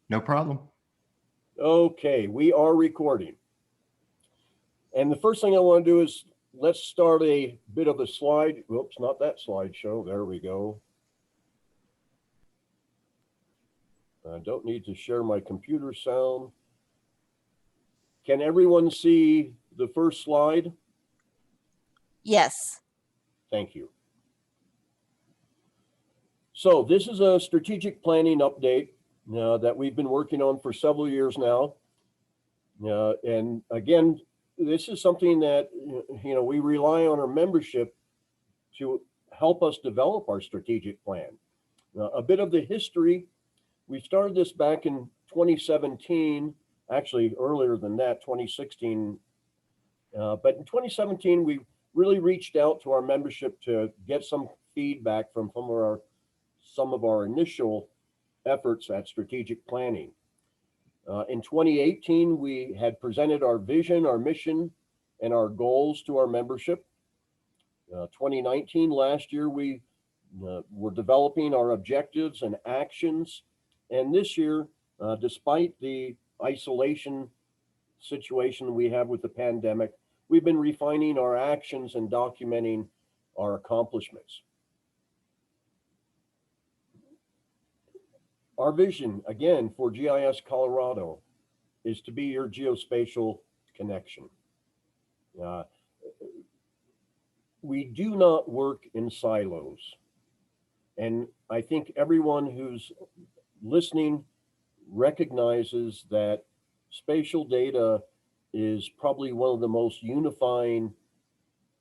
No problem. Okay, we are recording. And the first thing I want to do is let's start a bit of a slide. Whoops, not that slideshow. There we go. I don't need to share my computer sound. Can everyone see the first slide? Yes. Thank you. So this is a strategic planning update that we've been working on for several years now. And again, this is something that we rely on our membership to help us develop our strategic plan. A bit of the history, we started this back in 2017, actually earlier than that, 2016. But in 2017, we really reached out to our membership to get some feedback from some of our initial efforts at strategic planning. In 2018, we had presented our vision, our mission, and our goals to our membership. 2019, last year, we were developing our objectives and actions. And this year, despite the isolation situation we have with the pandemic, we've been refining our actions and documenting our accomplishments. Our vision, again, for GIS Colorado is to be your geospatial connection. We do not work in silos. And I think everyone who's listening recognizes that spatial data is probably one of the most unifying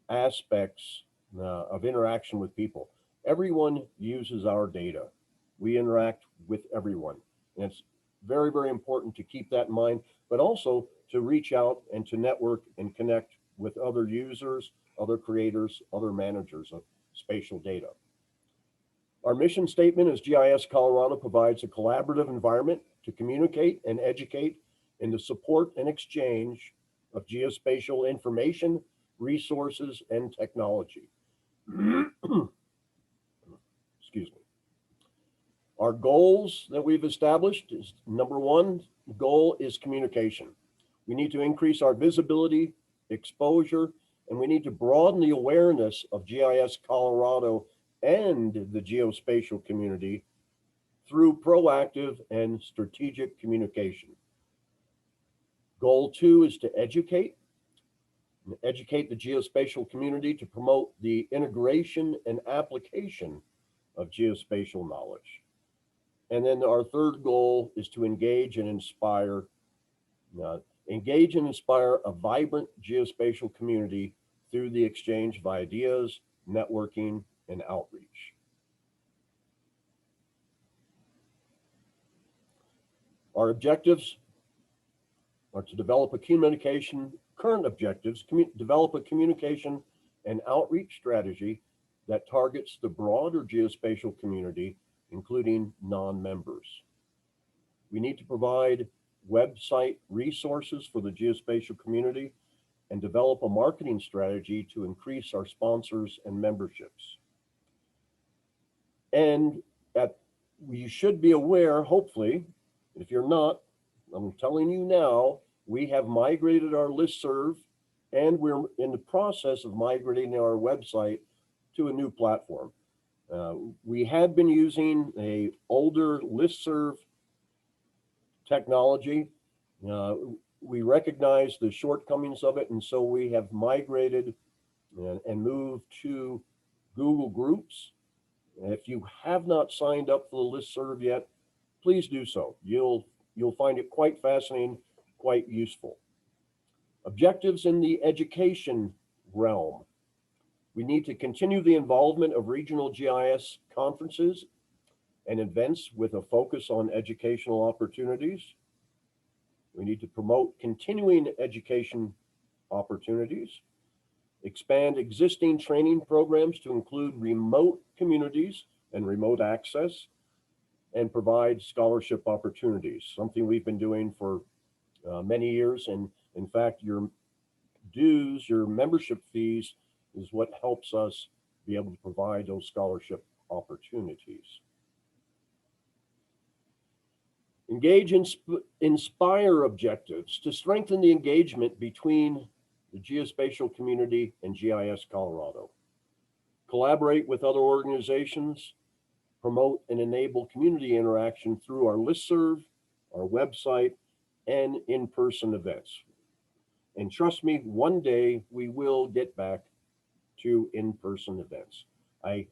aspects of interaction with people. Everyone uses our data. We interact with everyone. And it's very, very important to keep that in mind, but also to reach out and to network and connect with other users, other creators, other managers of spatial data. Our mission statement is GIS Colorado provides a collaborative environment to communicate and educate and to support and exchange of geospatial information, resources, and technology. Excuse me. Our goals that we've established is number one goal is communication. We need to increase our visibility, exposure, and we need to broaden the awareness of GIS Colorado and the geospatial community through proactive and strategic communication. Goal two is to educate the geospatial community to promote the integration and application of geospatial knowledge. And then our third goal is to engage and inspire a vibrant geospatial community through the exchange of ideas, networking, and outreach. Our objectives are to develop a current objectives, develop a communication and outreach strategy that targets the broader geospatial community, including non-members. We need to provide website resources for the geospatial community and develop a marketing strategy to increase our sponsors and memberships. And you should be aware, hopefully, if you're not, I'm telling you now, we have migrated our listserv and we're in the process of migrating our website to a new platform. We had been using an older listserv technology. We recognize the shortcomings of it, and so we have migrated and moved to Google Groups. If you have not signed up for the listserv yet, please do so. You'll find it quite fascinating, quite useful. Objectives in the education realm. We need to continue the involvement of regional GIS conferences and events with a focus on educational opportunities. We need to promote continuing education opportunities, expand existing training programs to include remote communities and remote access, and provide scholarship opportunities, something we've been doing for many years. And in fact, your dues, your membership fees is what helps us be able to provide those scholarship opportunities. Engage and inspire objectives to strengthen the engagement between the geospatial community and GIS Colorado. Collaborate with other organizations, promote and enable community interaction through our listserv, our website, and in-person events. And trust me, one day we will get back to in-person events. I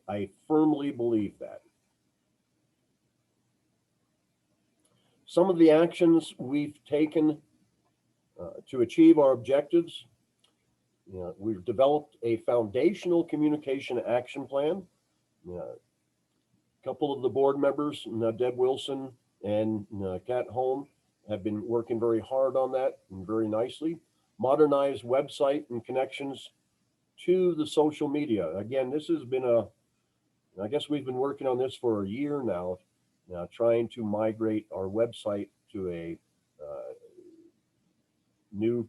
firmly believe that. Some of the actions we've taken to achieve our objectives, we've developed a foundational communication action plan. A couple of the board members, Deb Wilson and Kat Holm, have been working very hard on that and very nicely. Modernized website and connections to the social media. Again, this has been I guess we've been working on this for a year now, trying to migrate our website to a new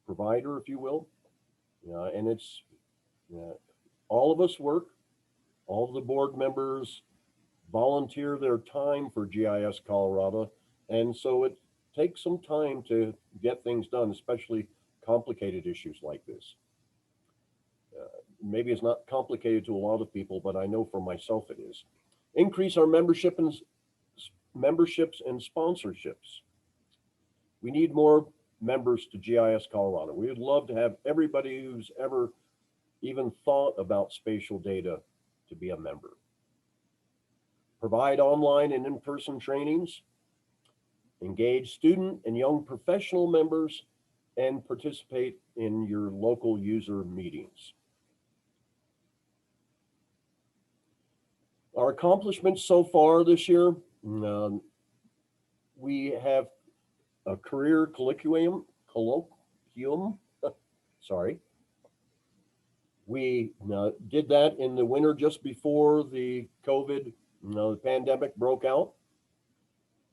provider, if you will. And it's all of us work, all of the board members volunteer their time for GIS Colorado. And so it takes some time to get things done, especially complicated issues like this. Maybe it's not complicated to a lot of people, but I know for myself it is. Increase our memberships and sponsorships. We need more members to GIS Colorado. We would love to have everybody who's ever even thought about spatial data to be a member. Provide online and in-person trainings. Engage student and young professional members and participate in your local user meetings. Our accomplishments so far this year, we have a career colloquium, sorry. We did that in the winter just before the COVID the pandemic broke out.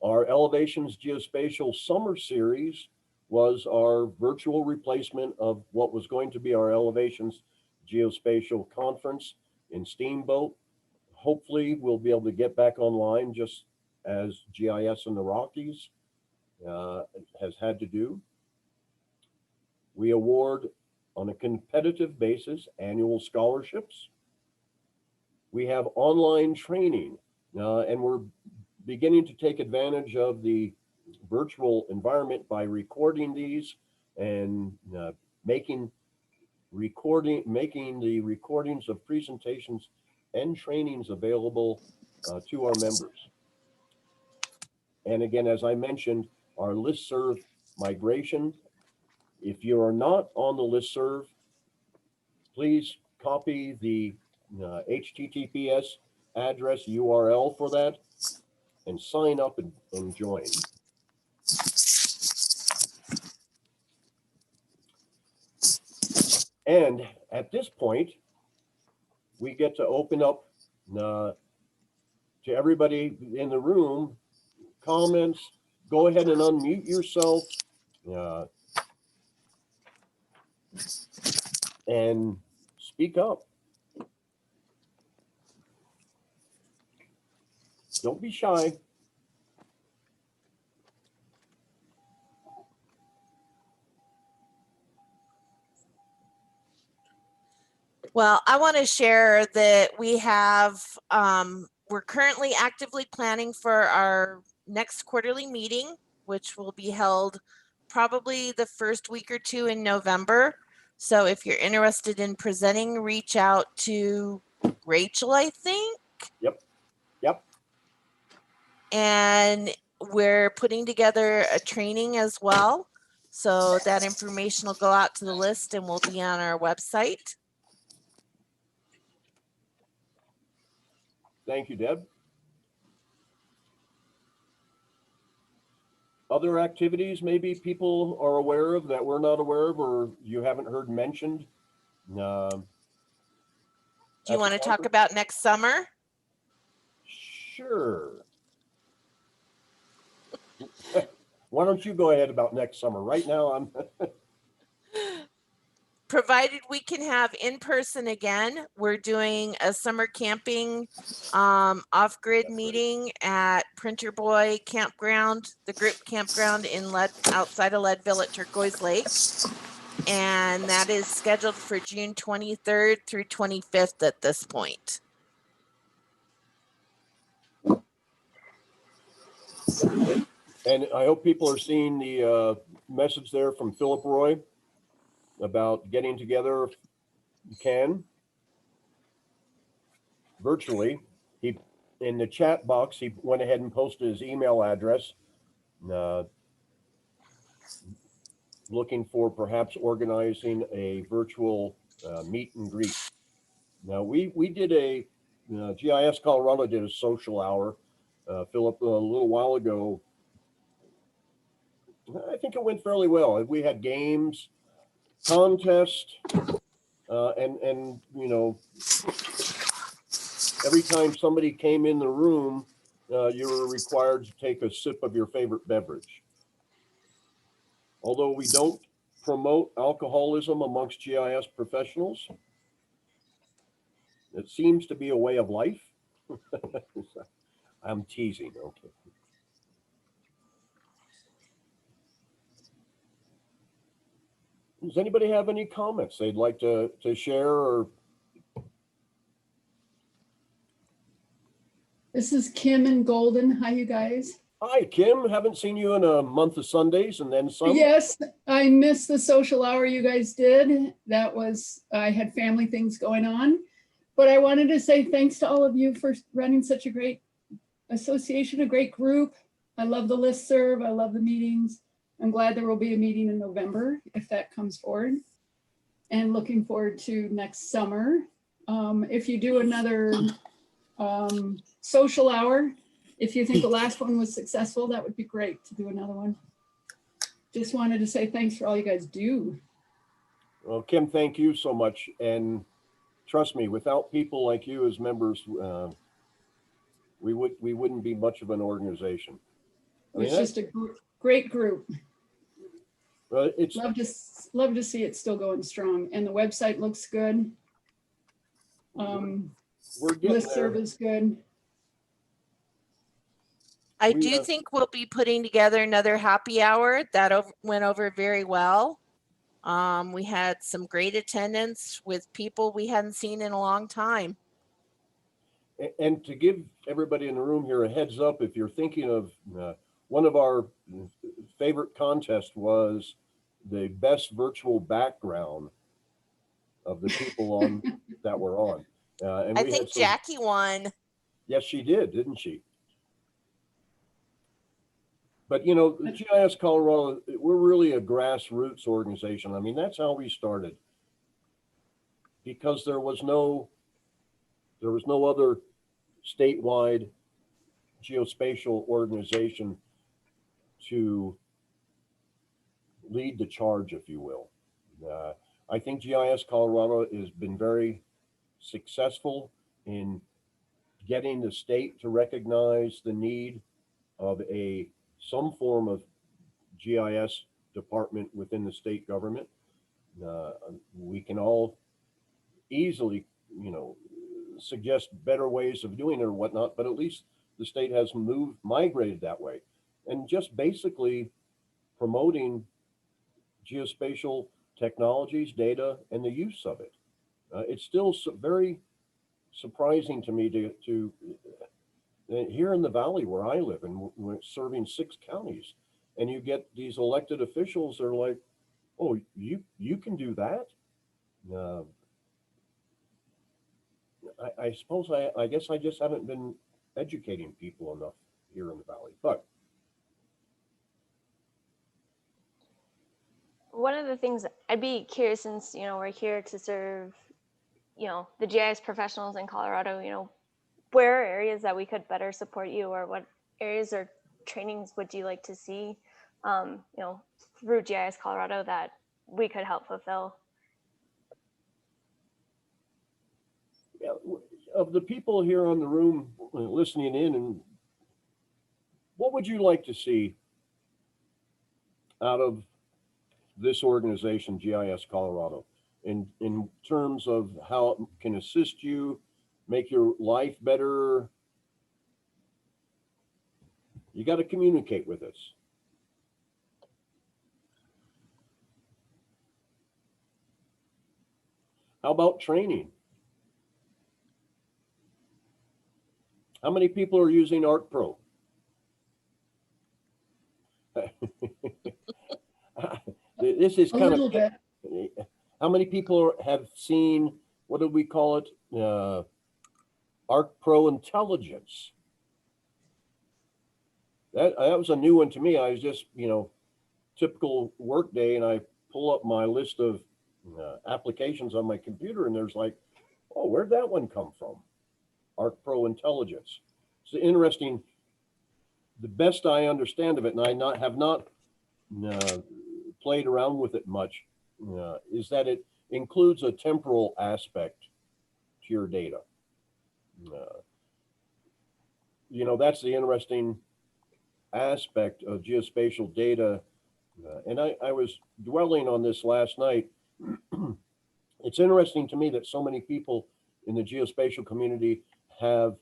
Our Elevations Geospatial Summer Series was our virtual replacement of what was going to be our Elevations Geospatial Conference in Steamboat. Hopefully we'll be able to get back online just as GIS in the Rockies has had to do. We award on a competitive basis annual scholarships. We have online training and we're beginning to take advantage of the virtual environment by recording these and making the recordings of presentations and trainings available to our members. And again, as I mentioned, our listserv migration. If you are not on the listserv, please copy the HTTPS address URL for that and sign up and join. And at this point, we get to open up to everybody in the room, comments. Go ahead and unmute yourself and speak up. Don't be shy. Well, I want to share that we have, we're currently actively planning for our next quarterly meeting, which will be held probably the first week or two in November. So if you're interested in presenting, reach out to Rachel, I think. Yep. And we're putting together a training as well. So that information will go out to the list and will be on our website. Thank you, Deb. Other activities maybe people are aware of that we're not aware of or you haven't heard mentioned? Do you want to talk about next summer? Sure. Why don't you go ahead about next summer? Right now I'm provided we can have in person again, we're doing a summer camping off-grid meeting at Printer Boy Campground, the group campground in outside of Leadville at Turquoise Lake. And that is scheduled for June 23rd through 25th at this point. And I hope people are seeing the message there from Philip Roy about getting together if you can virtually. He, in the chat box, he went ahead and posted his email address, looking for perhaps organizing a virtual meet and greet. Now, we did a, GIS Colorado did a social hour, Philip, a little while ago. I think it went fairly well. We had games, contest, and you know, every time somebody came in the room, you were required to take a sip of your favorite beverage. Although we don't promote alcoholism amongst GIS professionals, it seems to be a way of life. I'm teasing, okay. Does anybody have any comments they'd like to share? Or this is Kim and Golden. Hi, you guys. hi, Kim. Haven't seen you in a month of Sundays and then some. Yes, I missed the social hour you guys did. That was, I had family things going on. But I wanted to say thanks to all of you for running such a great association, a great group. I love the listserv. I love the meetings. I'm glad there will be a meeting in November if that comes forward. And looking forward to next summer. If you do another social hour, if you think the last one was successful, that would be great to do another one. Just wanted to say thanks for all you guys do. Well, Kim, thank you so much. And trust me, without people like you as members, we wouldn't be much of an organization. It's just a great group. It's love to see it still going strong, and the website looks good. We're getting Listserv is good. I do think we'll be putting together another happy hour. That went over very well. We had some great attendance with people we hadn't seen in a long time. And to give everybody in the room here a heads up, if you're thinking of one of our favorite contests was the best virtual background of the people on that were on. And I think Jackie won. Yes, she did, didn't she? But you know, the GIS Colorado, we're really a grassroots organization. I mean, that's how we started, because there was no other statewide geospatial organization to lead the charge, if you will. I think GIS Colorado has been very successful in getting the state to recognize the need of some form of GIS department within the state government. We can all easily, suggest better ways of doing it or whatnot, but at least the state has migrated that way, and just basically promoting geospatial technologies, data, and the use of it. It's still very surprising to me to here in the valley where I live, and we're serving 6 counties, and you get these elected officials that are like, oh, you can do that? I suppose I guess I just haven't been educating people enough here in the valley. But one of the things I'd be curious, since we're here to serve the GIS professionals in Colorado, where are areas that we could better support you, or what areas or trainings would you like to see through GIS Colorado that we could help fulfill? Yeah, of the people here on the room listening in, and what would you like to see out of this organization, GIS Colorado? in terms of how it can assist you, make your life better, you got to communicate with us. How about training? How many people are using Art Pro? This is A kind little bit. of, how many people have seen, what do we call it? Art Pro Intelligence. That was a new one to me. I was just, typical work day, and I pull up my list of applications on my computer, and there's like, oh, where'd that one come from? Art Pro Intelligence. It's interesting. The best I understand of it, and I have not played around with it much, is that it includes a temporal aspect to your data. That's the interesting aspect of geospatial data. And I was dwelling on this last night. It's interesting to me that so many people in the geospatial community have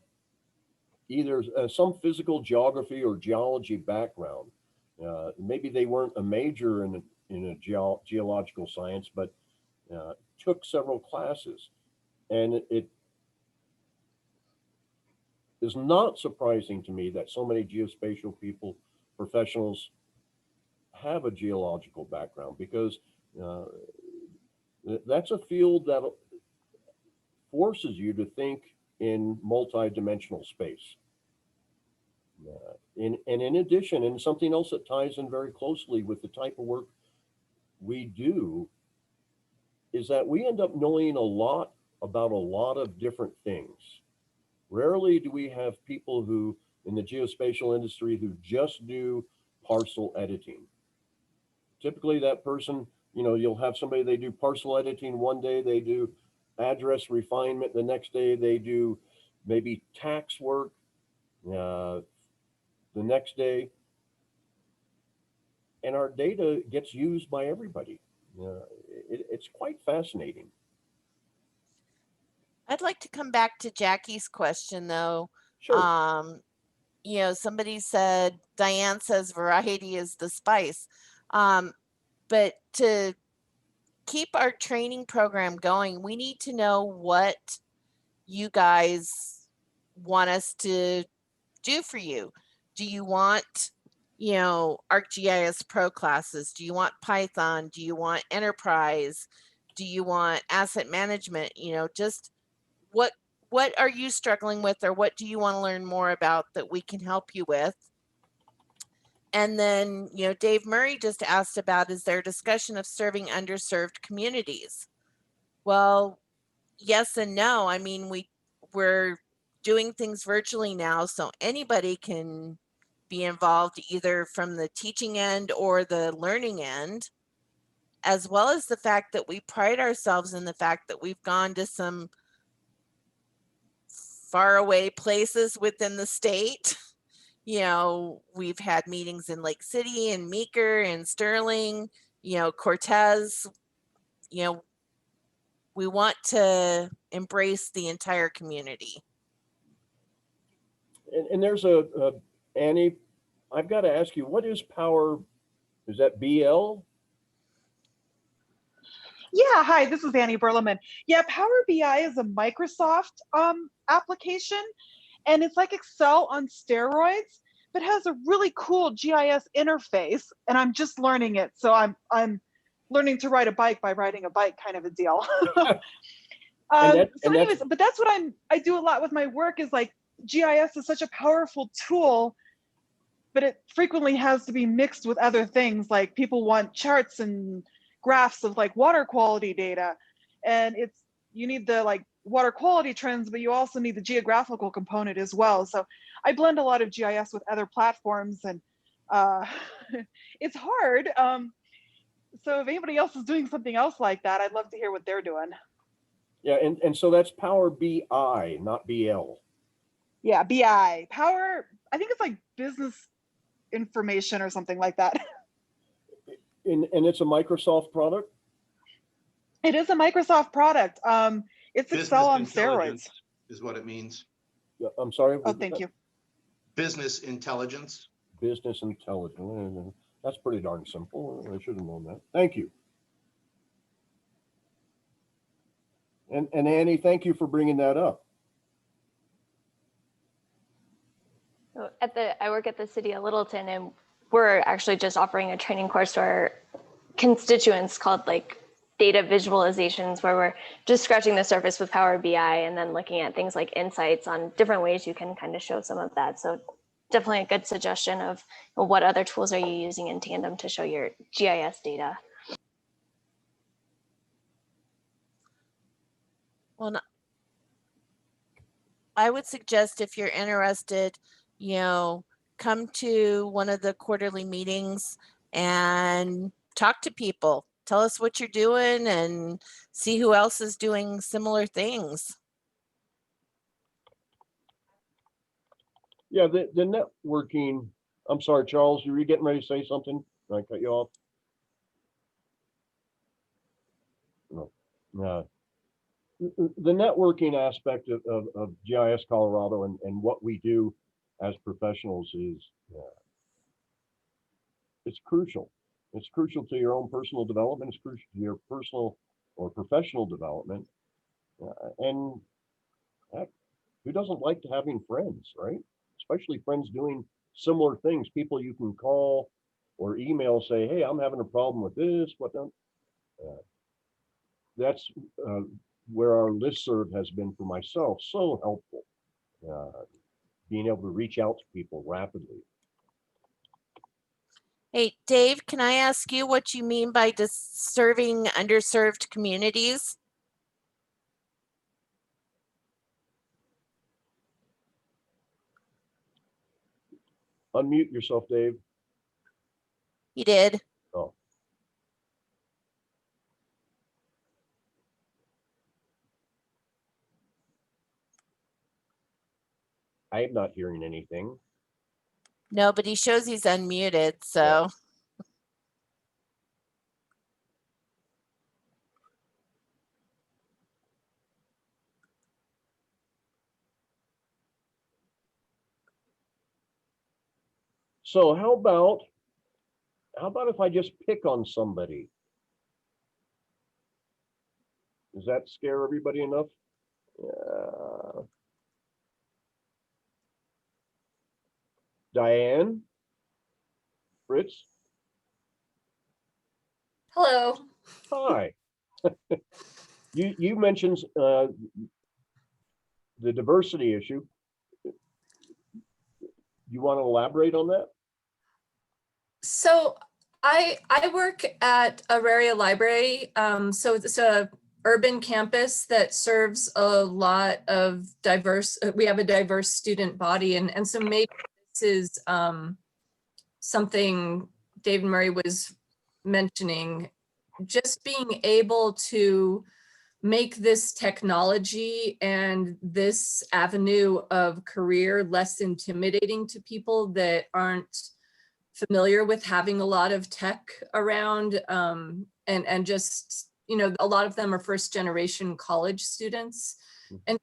either some physical geography or geology background. Maybe they weren't a major in a geological science, but took several classes. And it is not surprising to me that so many geospatial people, professionals, have a geological background, because that's a field that forces you to think in multi-dimensional space. And in addition, and something else that ties in very closely with the type of work we do, is that we end up knowing a lot about a lot of different things. Rarely do we have people who, in the geospatial industry, who just do parcel editing. Typically that person, you'll have somebody, they do parcel editing one day, they do address refinement the next day, they do maybe tax work the next day, and our data gets used by everybody. It's quite fascinating. I'd like to come back to Jackie's question though. Sure. Somebody said, Diane says variety is the spice. But to keep our training program going, we need to know what you guys want us to do for you. Do you want, ArcGIS Pro classes? Do you want Python? Do you want Enterprise? Do you want asset management? Just what are you struggling with, or what do you want to learn more about that we can help you with? And then, Dave Murray just asked about, is there a discussion of serving underserved communities? Well, yes and no. I mean, we're doing things virtually now, so anybody can be involved, either from the teaching end or the learning end, as well as the fact that we pride ourselves in the fact that we've gone to some faraway places within the state. We've had meetings in Lake City and Meeker and Sterling, Cortez. We want to embrace the entire community. And there's Annie, I've got to ask you, what is Power? Is that BL? Yeah, hi, this is Annie Berleman. Yeah, Power BI is a Microsoft application, and it's like Excel on steroids, but has a really cool GIS interface, and I'm just learning it. So I'm learning to ride a bike by riding a bike, kind of a deal. But that's what I do a lot with my work, is like GIS is such a powerful tool, but it frequently has to be mixed with other things. Like people want charts and graphs of like water quality data, and you need the like water quality trends, but you also need the geographical component as well. So I blend a lot of GIS with other platforms, and it's hard. So if anybody else is doing something else like that, I'd love to hear what they're doing. Yeah, and so that's Power BI, not BL. Yeah, BI. Power, I think it's like business information or something like that. And it's a Microsoft product? It is a Microsoft product. It's Business Excel on intelligence steroids. is what it means. Yeah, I'm sorry. Oh, thank you. Business intelligence. Business intelligence. That's pretty darn simple. I should have known that. Thank you. And Annie, thank you for bringing that up. So I work at the city of Littleton, and we're actually just offering a training course to our constituents called like data visualizations, where we're just scratching the surface with Power BI and then looking at things like insights on different ways you can kind of show some of that. So definitely a good suggestion of what other tools are you using in tandem to show your GIS data. Well, I would suggest if you're interested, come to one of the quarterly meetings and talk to people. Tell us what you're doing and see who else is doing similar things. Yeah, the networking. I'm sorry, Charles, you were getting ready to say something? Did I cut you off? No. The networking aspect of GIS Colorado and what we do as professionals is it's crucial. It's crucial to your own personal development. It's crucial to your personal or professional development. And heck, who doesn't like having friends, right? Especially friends doing similar things. People you can call or email, say, hey, I'm having a problem with this, what don't. That's where our listserv has been for myself so helpful, being able to reach out to people rapidly. Hey, Dave, can I ask you what you mean by serving underserved communities? Unmute yourself, Dave. You did. Oh. I am not hearing anything. No, but he shows he's unmuted, so. So how about if I just pick on somebody? Does that scare everybody enough? Diane? Fritz? Hello. Hi. You mentioned the diversity issue. You want to elaborate on that? So I work at Auraria Library. So it's a urban campus that serves a lot of diverse, we have a diverse student body. And so maybe this is something David Murray was mentioning, just being able to make this technology and this avenue of career less intimidating to people that aren't familiar with having a lot of tech around, and just, a lot of them are first generation college students, and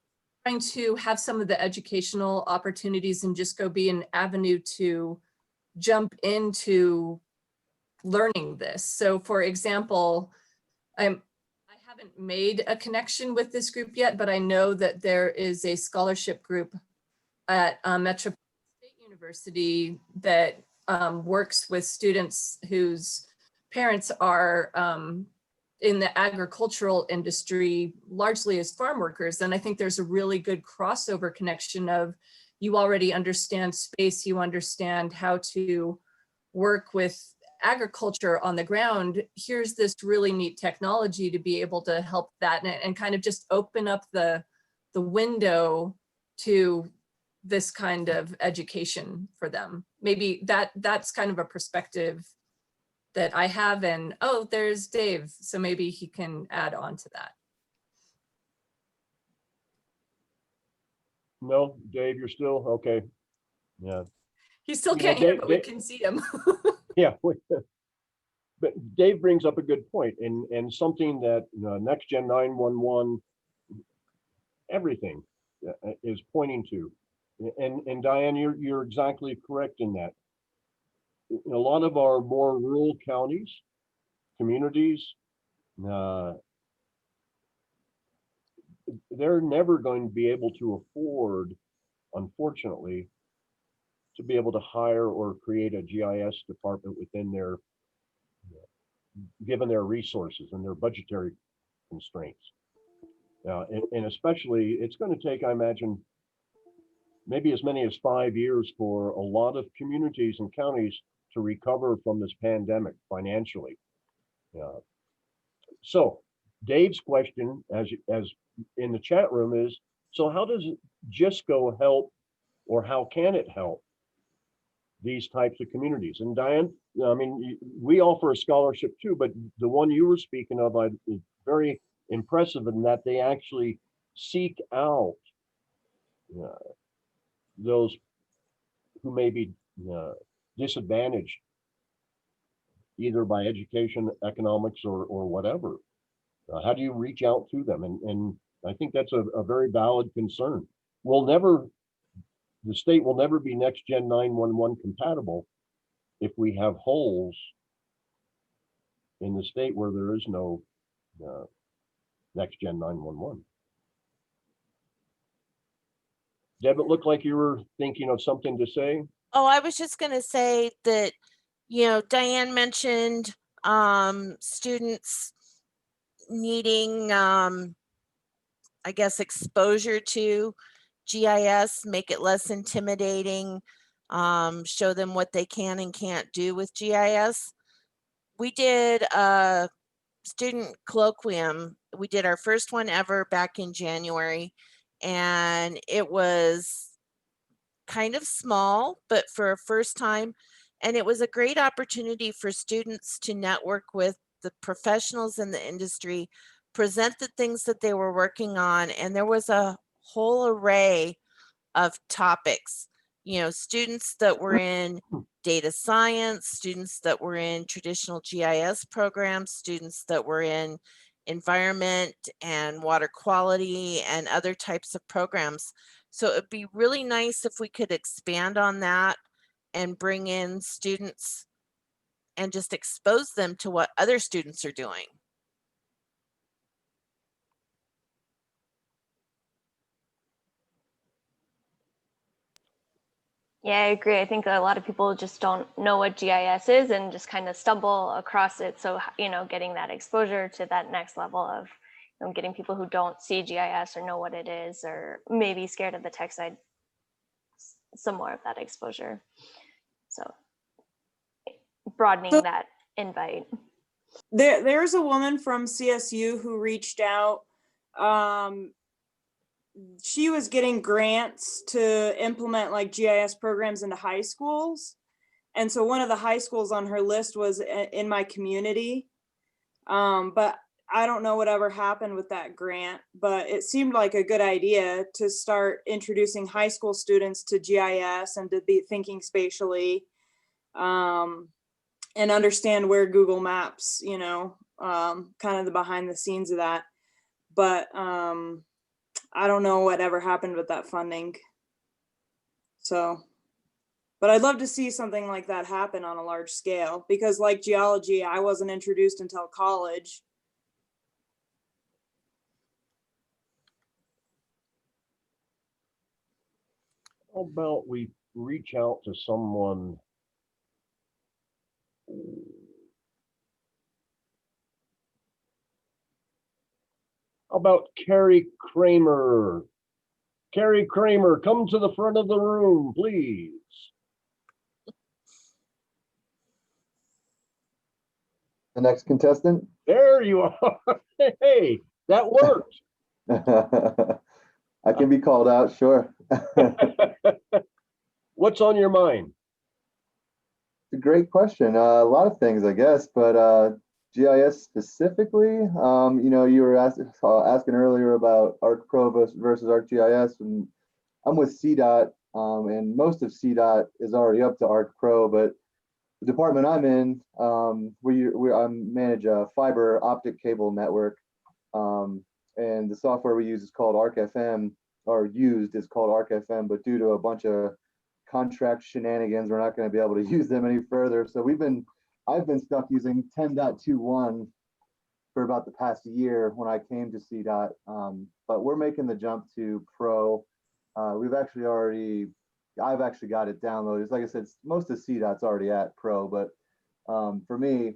trying to have some of the educational opportunities and just go be an avenue to jump into learning this. So for example, I haven't made a connection with this group yet, but I know that there is a scholarship group at Metropolitan State University that works with students whose parents are in the agricultural industry, largely as farm workers. And I think there's a really good crossover connection of, you already understand space, you understand how to work with agriculture on the ground. Here's this really neat technology to be able to help that and kind of just open up the window to this kind of education for them. Maybe that's kind of a perspective that I have, and oh, there's Dave, so maybe he can add on to that. No, Dave, you're still okay. Yeah. He still can't hear, but we can see him. Yeah. but Dave brings up a good point, and something that Next Gen 911, everything is pointing to. And Diane, you're exactly correct in that. A lot of our more rural counties, communities, they're never going to be able to afford, unfortunately, to be able to hire or create a GIS department within their, given their resources and their budgetary constraints. And especially, it's going to take, I imagine, maybe as many as 5 years for a lot of communities and counties to recover from this pandemic financially. So Dave's question, as in the chat room, is, so how does GISCO help, or how can it help these types of communities? And Diane, I mean, we offer a scholarship too, but the one you were speaking of, is very impressive in that they actually seek out those who may be disadvantaged, either by education, economics, or whatever. How do you reach out to them? And I think that's a very valid concern. The state will never be Next Gen 911 compatible if we have holes in the state where there is no Next Gen 911. Deb, it looked like you were thinking of something to say. Oh, I was just going to say that, Diane mentioned students needing, I guess, exposure to GIS, make it less intimidating, show them what they can and can't do with GIS. We did a student colloquium. We did our first one ever back in January, and it was kind of small, but for a first time. And it was a great opportunity for students to network with the professionals in the industry, present the things that they were working on. And there was a whole array of topics, students that were in data science, students that were in traditional GIS programs, students that were in environment and water quality and other types of programs. So it'd be really nice if we could expand on that and bring in students and just expose them to what other students are doing. Yeah, I agree. I think a lot of people just don't know what GIS is and just kind of stumble across it. So, getting that exposure to that next level of getting people who don't see GIS or know what it is, or maybe scared of the tech side, some more of that exposure. So broadening that invite. There's a woman from CSU who reached out. She was getting grants to implement like GIS programs into high schools. And so one of the high schools on her list was in my community. But I don't know whatever happened with that grant, but it seemed like a good idea to start introducing high school students to GIS and to be thinking spatially, and understand where Google Maps, kind of the behind the scenes of that. But I don't know whatever happened with that funding. So, but I'd love to see something like that happen on a large scale, because like geology, I wasn't introduced until college. How about we reach out to someone? How about Carrie Kramer? Carrie Kramer, come to the front of the room, please. The next contestant? There you are. Hey, that worked. I can be called out, sure. What's on your mind? It's a great question. A lot of things, I guess, but GIS specifically, you were asking earlier about ArcPro versus ArcGIS, and I'm with CDOT, and most of CDOT is already up to ArcPro, but the department I'm in, I manage a fiber optic cable network, and the software we use is called ArcFM, or used is called ArcFM, but due to a bunch of contract shenanigans, we're not going to be able to use them any further. So I've been stuck using 10.21 for about the past year when I came to CDOT, but we're making the jump to Pro. I've actually got it downloaded. It's like I said, most of CDOT's already at Pro, but for me,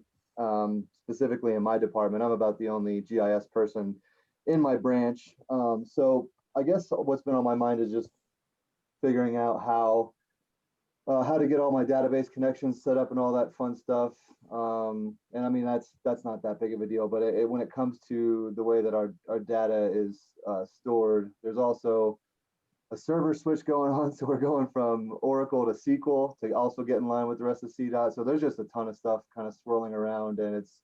specifically in my department, I'm about the only GIS person in my branch. So I guess what's been on my mind is just figuring out how to get all my database connections set up and all that fun stuff. And I mean, that's not that big of a deal, but when it comes to the way that our data is stored, there's also a server switch going on. So we're going from Oracle to SQL to also get in line with the rest of CDOT. So there's just a ton of stuff kind of swirling around, and it's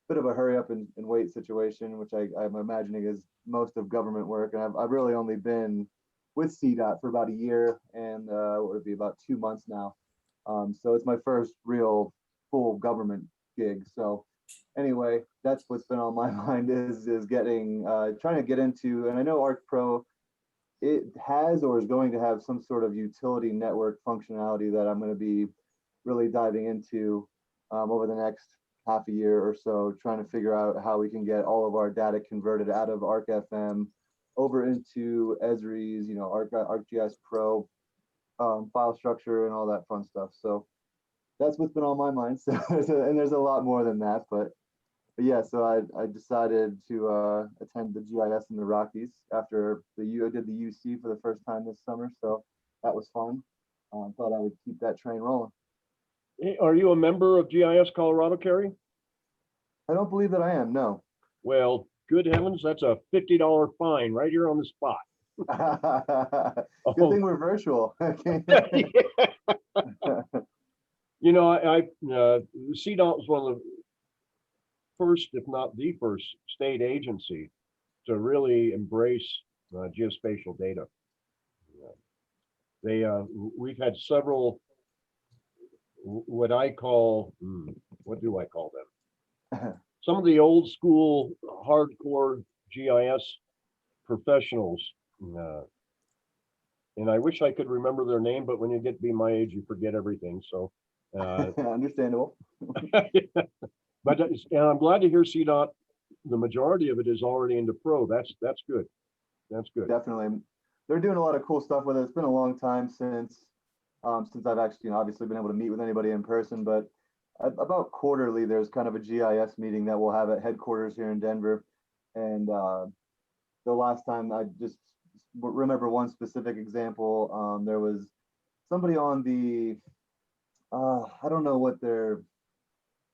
a bit of a hurry up and wait situation, which I'm imagining is most of government work. And I've really only been with CDOT for about a year, and what would be about 2 months now. So it's my first real full government gig. So anyway, that's what's been on my mind is getting trying to get into, and I know ArcPro, it has or is going to have some sort of utility network functionality that I'm going to be really diving into over the next half a year or so, trying to figure out how we can get all of our data converted out of ArcFM over into Esri's, ArcGIS Pro file structure and all that fun stuff. So that's what's been on my mind. So, and there's a lot more than that, but yeah, so I decided to attend the GIS in the Rockies after I did the UC for the first time this summer. So that was fun. Thought I would keep that train rolling. Are you a member of GIS Colorado, Kerry? I don't believe that I am, no. Well, good heavens, that's a $50 fine right here on the spot. Good thing we're virtual. CDOT was one of the first, if not the first, state agency to really embrace geospatial data. We've had several, what do I call them? Some of the old school hardcore GIS professionals, and I wish I could remember their name, but when you get to be my age, you forget everything. So understandable. But and I'm glad to hear CDOT, the majority of it is already into Pro. That's good. That's good. Definitely. They're doing a lot of cool stuff with it. It's been a long time since I've actually, obviously been able to meet with anybody in person, but about quarterly, there's kind of a GIS meeting that we'll have at headquarters here in Denver. And the last time, I just remember one specific example. There was somebody on the, I don't know what their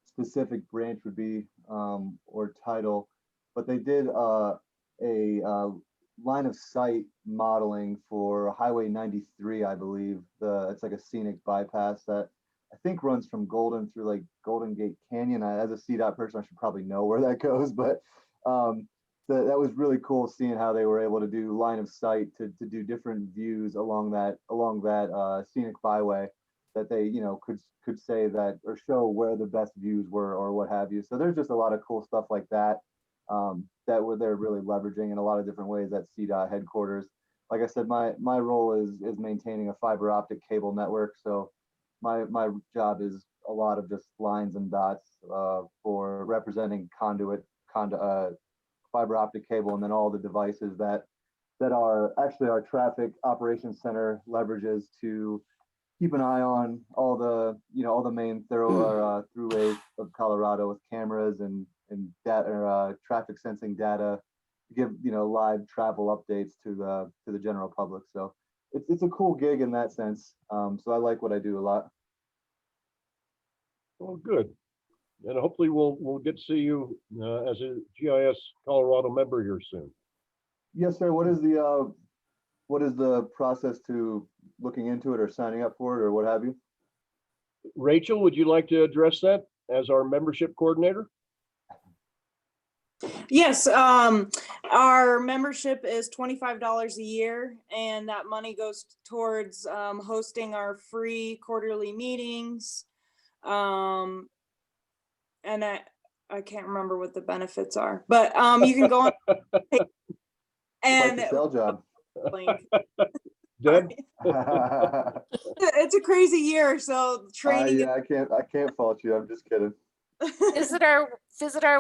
specific branch would be or title, but they did a line of sight modeling for Highway 93, I believe. It's like a scenic bypass that I think runs from Golden through like Golden Gate Canyon. As a CDOT person, I should probably know where that goes, but that was really cool seeing how they were able to do line of sight to do different views along that scenic byway that they could say that or show where the best views were or what have you. So there's just a lot of cool stuff like that that they're really leveraging in a lot of different ways at CDOT headquarters. Like I said, my role is maintaining a fiber optic cable network. So my job is a lot of just lines and dots for representing conduit, fiber optic cable, and then all the devices that are actually our traffic operations center leverages to keep an eye on all the main throughways of Colorado with cameras and data, traffic sensing data to give live travel updates to the general public. So it's a cool gig in that sense. So I like what I do a lot. Well, good. And hopefully we'll get to see you as a GIS Colorado member here soon. Yes, sir. What is the process to looking into it or signing up for it or what have you? Rachel, would you like to address that as our membership coordinator? Yes, our membership is $25 a year, and that money goes towards hosting our free quarterly meetings, And I can't remember what the benefits are, but you can go on Quite and the sell job. link. Deb, It's a crazy year, so training. Yeah, I can't fault you. I'm just kidding. Visit our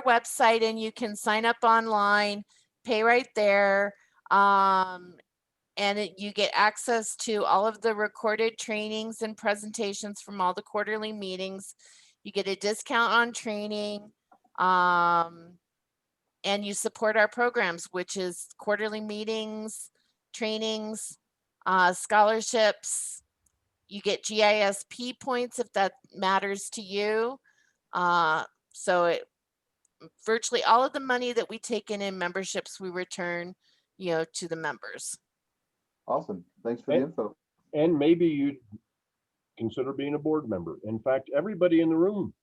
website and you can sign up online, pay right there. And you get access to all of the recorded trainings and presentations from all the quarterly meetings. You get a discount on training. And you support our programs, which is quarterly meetings, trainings, scholarships. You get GISP points if that matters to you. Virtually all of the money that we take in memberships, we return, to the members. Awesome. Thanks for the info. and maybe you'd consider being a board member. In fact, everybody in the room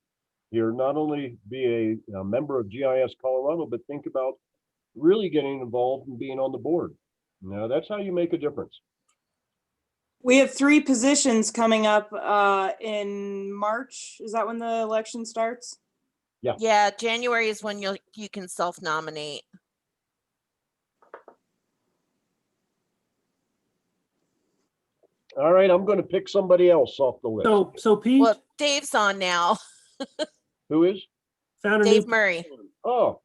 here, not only be a member of GIS Colorado, but think about really getting involved and being on the board. Now, that's how you make a difference. We have 3 positions coming up in March. Is that when the election starts? Yeah, January is when you can self-nominate. All right, I'm going to pick somebody else off the list. So Pete, Well, Dave's on now. Who is? found a Dave new. Murray. Oh,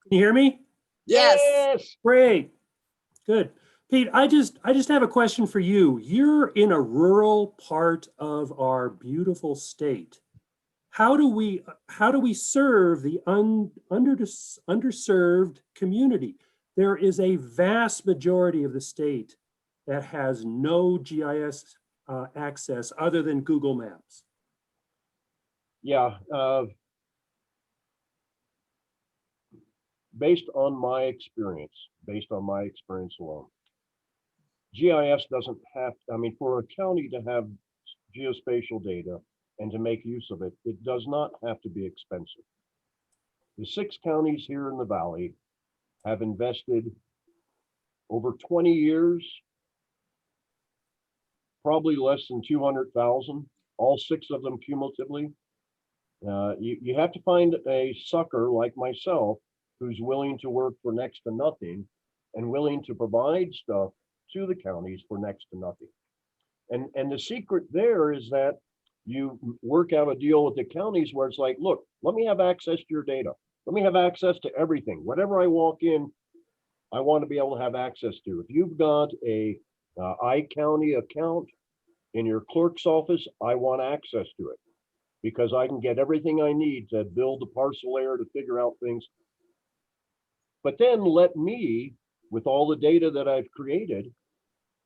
Can you hear me? Yes. Great. Good. Pete, I just have a question for you. You're in a rural part of our beautiful state. How do we serve the underserved community? There is a vast majority of the state that has no GIS access other than Google Maps. yeah. Based on my experience alone, GIS doesn't have, for a county to have geospatial data and to make use of it, it does not have to be expensive. The 6 counties here in the valley have invested over 20 years, probably less than 200,000, all 6 of them cumulatively. You have to find a sucker like myself who's willing to work for next to nothing and willing to provide stuff to the counties for next to nothing. And the secret there is that you work out a deal with the counties where it's like, look, let me have access to your data. Let me have access to everything. Whatever I walk in, I want to be able to have access to. If you've got a iCounty account in your clerk's office, I want access to it because I can get everything I need to build a parcel layer to figure out things. But then let me, with all the data that I've created,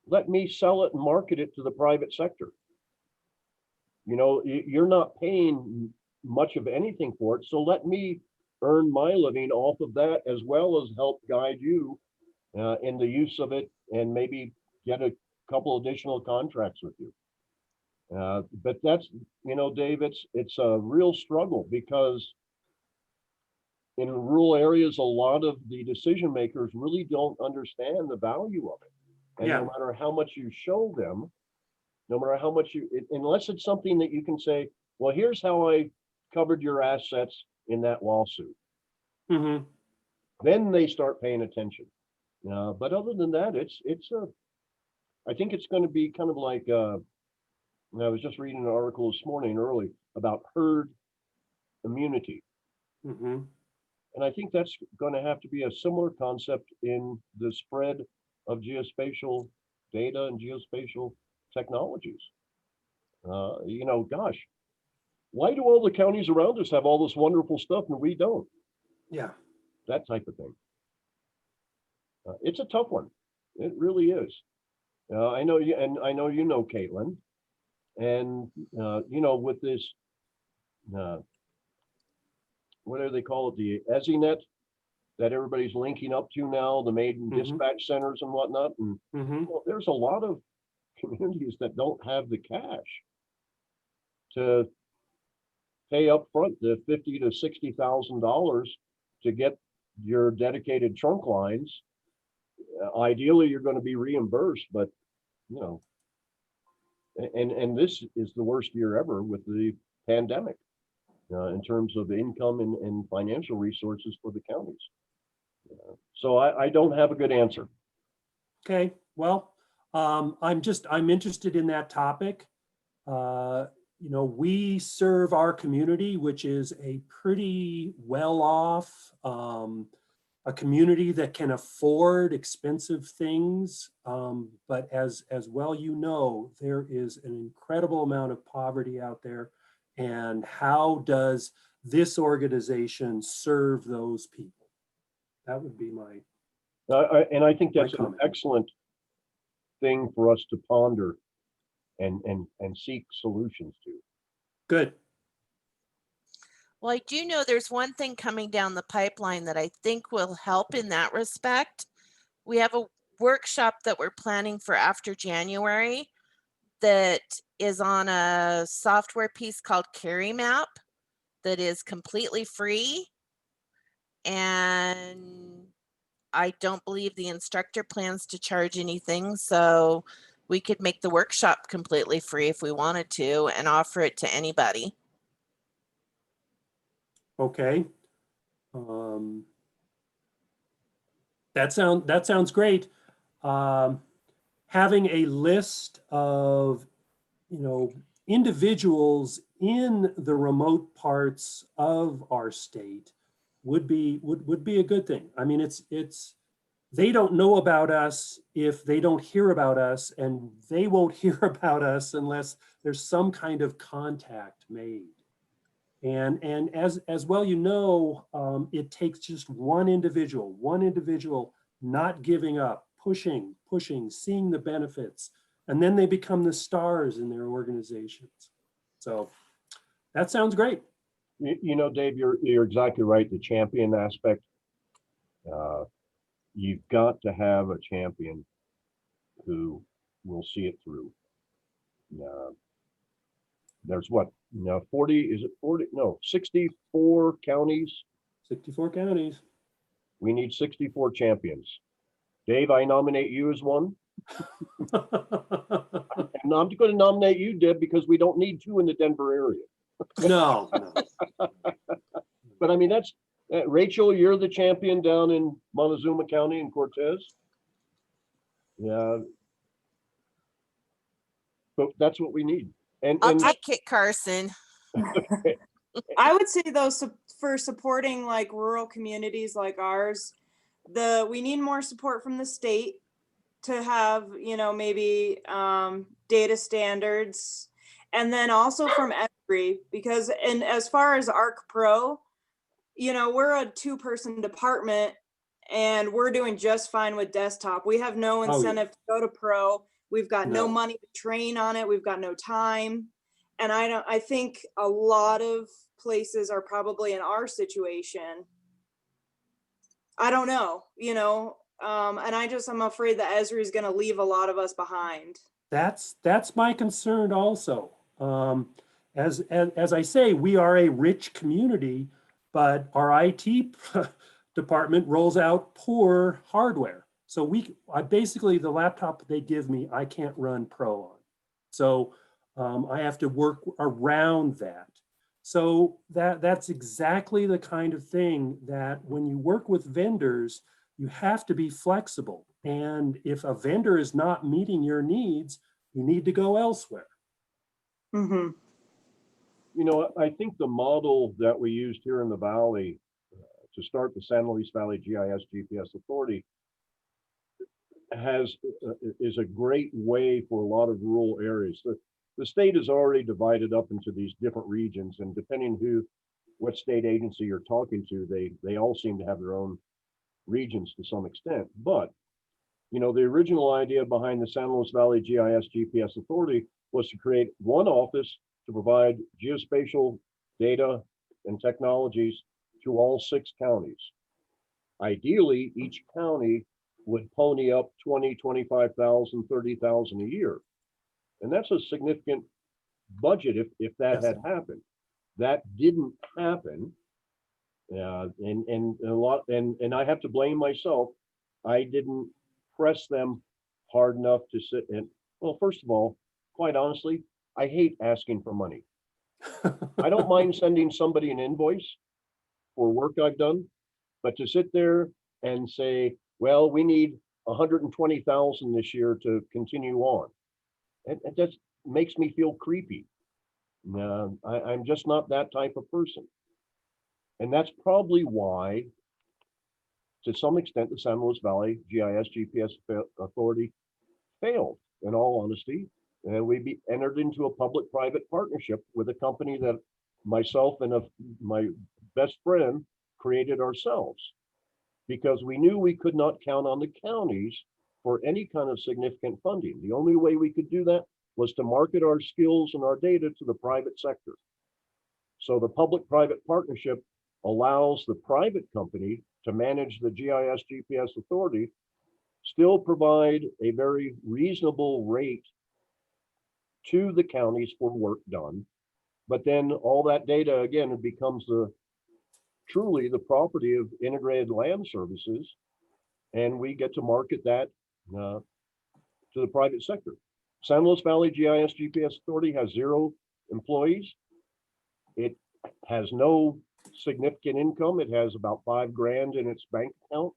let me sell it and market it to the private sector. You're not paying much of anything for it. So let me earn my living off of that, as well as help guide you in the use of it and maybe get a couple additional contracts with you. But that's, Dave, it's a real struggle because in rural areas, a lot of the decision makers really don't understand the value of it. And no matter how much you show them, no matter how much unless it's something that you can say, well, here's how I covered your assets in that lawsuit. Mm-hmm. Then they start paying attention. But other than that, I think it's going to be kind of like, I was just reading an article this morning early about herd immunity. Mm-hmm. And I think that's going to have to be a similar concept in the spread of geospatial data and geospatial technologies. Gosh, why do all the counties around us have all this wonderful stuff and we don't? Yeah. That type of thing. It's a tough one. It really is. I know you, and I know Caitlin, and with this, what do they call it? The EZNet that everybody's linking up to now, the maiden dispatch centers and whatnot. And there's a lot of communities that don't have the cash to pay up front the $50,000 to $60,000 to get your dedicated trunk lines. Ideally, you're going to be reimbursed, but and this is the worst year ever with the pandemic in terms of income and financial resources for the counties. So I don't have a good answer. Okay, well, I'm interested in that topic. You know, we serve our community, which is a pretty well-off, a community that can afford expensive things. But as well, you know, there is an incredible amount of poverty out there. And how does this organization serve those people? That would be my And I think that's an comment. excellent thing for us to ponder and seek solutions to. Good. Well, I do know there's one thing coming down the pipeline that I think will help in that respect. We have a workshop that we're planning for after January that is on a software piece called Carry Map that is completely free. And I don't believe the instructor plans to charge anything. So we could make the workshop completely free if we wanted to and offer it to anybody. Okay. That sounds great. Having a list of, you know, individuals in the remote parts of our state would be a good thing. I mean, it's they don't know about us if they don't hear about us, and they won't hear about us unless there's some kind of contact made. And as well, you know, it takes just one individual not giving up, pushing, seeing the benefits, and then they become the stars in their organizations. So that sounds great. You know, Dave, you're exactly right. The champion aspect, you've got to have a champion who will see it through. There's what, 40, is it 40? No, 64 counties. 64 counties. We need 64 champions. Dave, I nominate you as one. And I'm going to nominate you, Deb, because we don't need two in the Denver area. No. But I mean, that's Rachel, you're the champion down in Montezuma County and Cortez. Yeah. But that's what we need. I'll take Kit Carson. I would say though, for supporting like rural communities like ours, we need more support from the state to have, you know, maybe data standards, and then also from Esri, because and as far as ARC Pro, you know, we're a 2-person department and we're doing just fine with desktop. We have no incentive to go to Pro. We've got no money to train on it. We've got no time. And I think a lot of places are probably in our situation. I don't know, you know, and I'm afraid that Esri is going to leave a lot of us behind. That's my concern also. As I say, we are a rich community, but our IT department rolls out poor hardware. So I basically, the laptop they give me, I can't run Pro on. So I have to work around that. So that's exactly the kind of thing that when you work with vendors, you have to be flexible. And if a vendor is not meeting your needs, you need to go elsewhere. Mm-hmm. You know, I think the model that we used here in the Valley to start the San Luis Valley GIS GPS Authority is a great way for a lot of rural areas. The state is already divided up into these different regions, and depending what state agency you're talking to, they all seem to have their own regions to some extent. But you know, the original idea behind the San Luis Valley GIS GPS Authority was to create one office to provide geospatial data and technologies to all 6 counties. Ideally, each county would pony up 20, 25,000, 30,000 a year. And that's a significant budget if that had happened. That didn't happen. And I have to blame myself. I didn't press them hard enough to sit and, well, first of all, quite honestly, I hate asking for money. I don't mind sending somebody an invoice for work I've done, but to sit there and say, well, we need 120,000 this year to continue on, it just makes me feel creepy. I'm just not that type of person. And that's probably why, to some extent, the San Luis Valley GIS GPS Authority failed, in all honesty. And we entered into a public-private partnership with a company that myself and my best friend created ourselves, because we knew we could not count on the counties for any kind of significant funding. The only way we could do that was to market our skills and our data to the private sector. So the public-private partnership allows the private company to manage the GIS GPS Authority, still provide a very reasonable rate to the counties for work done. But then all that data, again, it becomes truly the property of Integrated Land Services, and we get to market that to the private sector. San Luis Valley GIS GPS Authority has 0 employees. It has no significant income. It has about $5,000 in its bank account.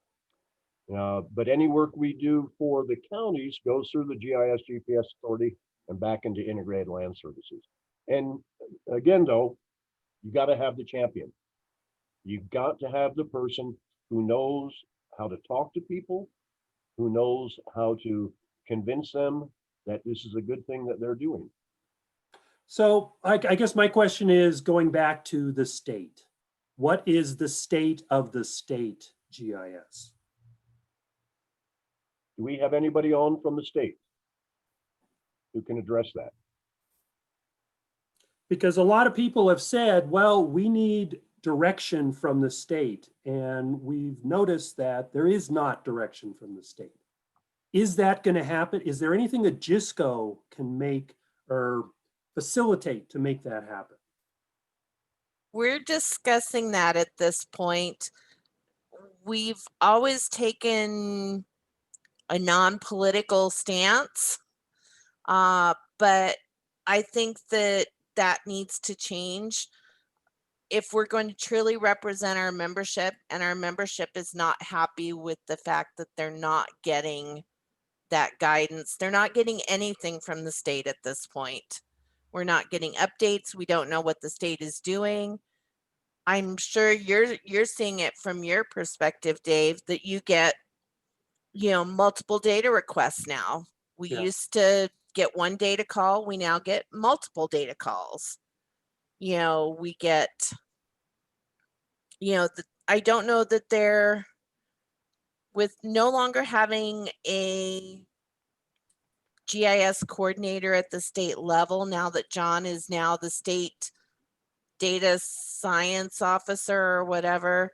But any work we do for the counties goes through the GIS GPS Authority and back into Integrated Land Services. And again, though, you got to have the champion. You've got to have the person who knows how to talk to people, who knows how to convince them that this is a good thing that they're doing. So I guess my question is, going back to the state, what is the state of the state GIS? Do we have anybody on from the state who can address that? Because a lot of people have said, well, we need direction from the state, and we've noticed that there is not direction from the state. Is that going to happen? Is there anything that GISCO can make or facilitate to make that happen? We're discussing that at this point. We've always taken a non-political stance, but I think that needs to change. If we're going to truly represent our membership, and our membership is not happy with the fact that they're not getting that guidance, they're not getting anything from the state at this point. We're not getting updates. We don't know what the state is doing. I'm sure you're seeing it from your perspective, Dave, that you get, multiple data requests now. We used to get one data call. We now get multiple data calls. We get, I don't know that they're, with no longer having a GIS coordinator at the state level, now that John is now the state data science officer or whatever,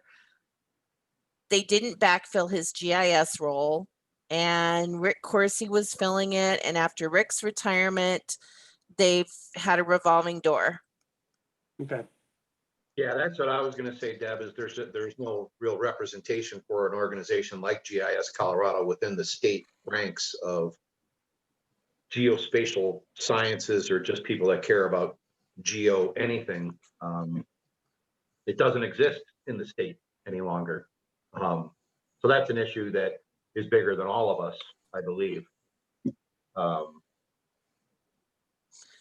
they didn't backfill his GIS role, and Rick Coursey was filling it. And after Rick's retirement, they've had a revolving door. Okay. Yeah, that's what I was going to say, Deb, is there's no real representation for an organization like GIS Colorado within the state ranks of geospatial sciences, or just people that care about geo anything. It doesn't exist in the state any longer. So that's an issue that is bigger than all of us, I believe.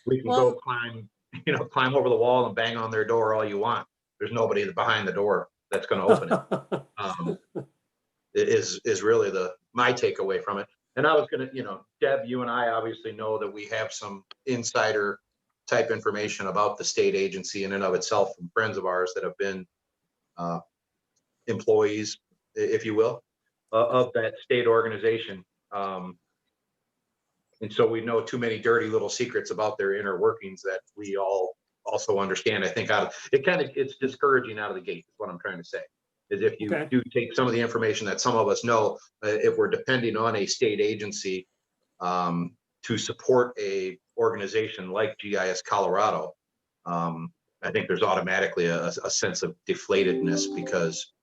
We can go climb over the wall and bang on their door all you want. There's nobody behind the door that's going to open it. It is really my takeaway from it. And I was going to, Deb, you and I obviously know that we have some insider type information about the state agency in and of itself from friends of ours that have been employees, if you will, of that state organization. And so we know too many dirty little secrets about their inner workings that we all also understand. I think it's discouraging out of the gate, is what I'm trying to say. Is if you do take some of the information that some of us know, if we're depending on a state agency to support a organization like GIS Colorado, I think there's automatically a sense of deflatedness, because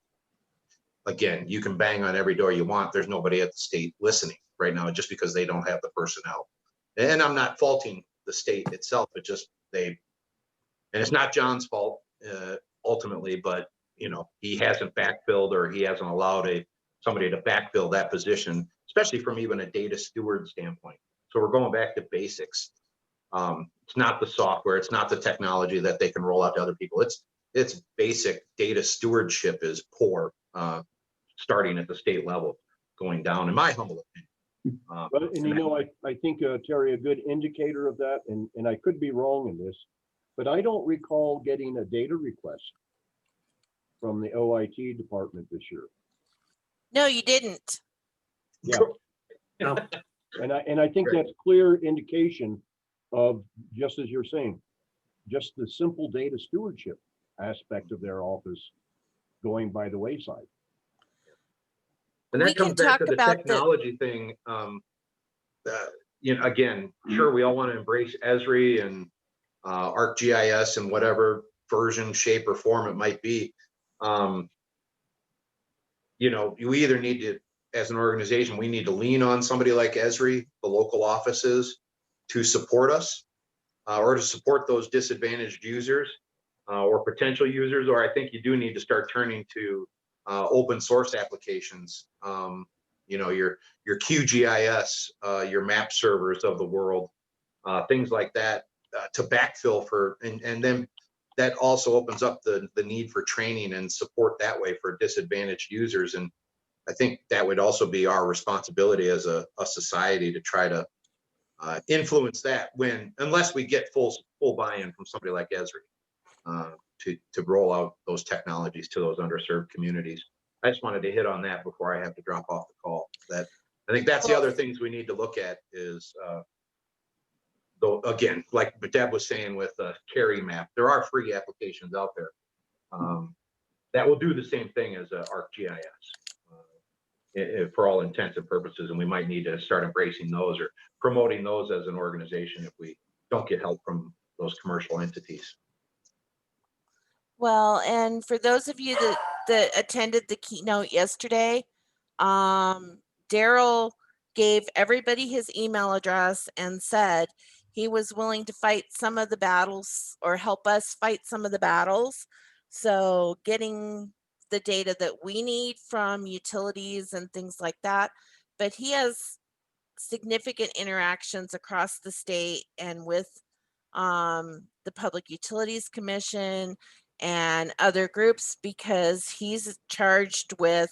again, you can bang on every door you want. There's nobody at the state listening right now, just because they don't have the personnel. And I'm not faulting the state itself. It just, they And it's not John's fault ultimately, but you know, he hasn't backfilled, or he hasn't allowed somebody to backfill that position, especially from even a data steward standpoint. So we're going back to basics. It's not the software, it's not the technology that they can roll out to other people. It's basic data stewardship is poor, starting at the state level, going down, in my humble opinion. But, and you know, I think, Terry, a good indicator of that, and I could be wrong in this, but I don't recall getting a data request from the OIT department this year. No, you didn't. Yeah. No. And I think that's clear indication of, just as you're saying, just the simple data stewardship aspect of their office going by the wayside. And that We can comes back talk to the about technology thing. You know, again, sure, we all want to embrace Esri and ArcGIS and whatever version, shape, or form it might be. You know, you either need to, as an organization, we need to lean on somebody like Esri, the local offices, to support us, or to support those disadvantaged users or potential users, or I think you do need to start turning to open source applications. You know, your QGIS, your map servers of the world, things like that, to backfill for, and then that also opens up the need for training and support that way for disadvantaged users. And I think that would also be our responsibility as a society to try to influence that, unless we get full buy-in from somebody like Esri to roll out those technologies to those underserved communities. I just wanted to hit on that before I have to drop off the call. That I think that's the other things we need to look at is, though, again, like Deb was saying with Carry Map, there are free applications out there that will do the same thing as ArcGIS for all intents and purposes, and we might need to start embracing those or promoting those as an organization if we don't get help from those commercial entities. Well, and for those of you that attended the keynote yesterday, Daryl gave everybody his email address and said he was willing to fight some of the battles or help us fight some of the battles. So getting the data that we need from utilities and things like that. But he has significant interactions across the state and with the Public Utilities Commission and other groups, because he's charged with,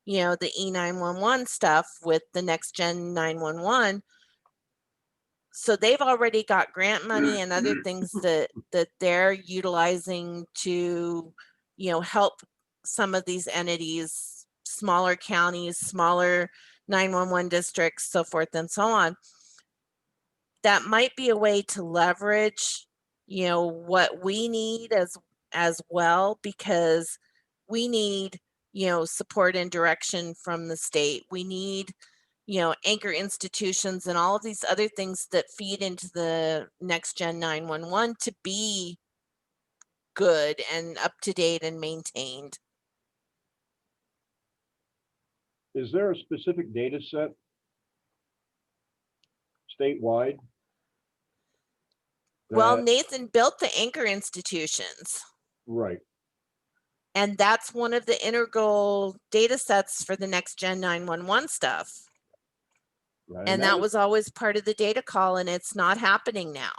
you know, the E911 stuff with the next gen 911. So they've already got grant money and other things that they're utilizing to, you know, help some of these entities, smaller counties, smaller 911 districts, so forth and so on. That might be a way to leverage, you know, what we need as well, because we need, you know, support and direction from the state. We need, you know, anchor institutions and all of these other things that feed into the next gen 911 to be good and up to date and maintained. Is there a specific data set statewide? Well, that- Nathan built the anchor institutions, Right. and that's one of the integral data sets for the next gen 911 stuff. Right. And that was always part of the data call, and it's not happening now.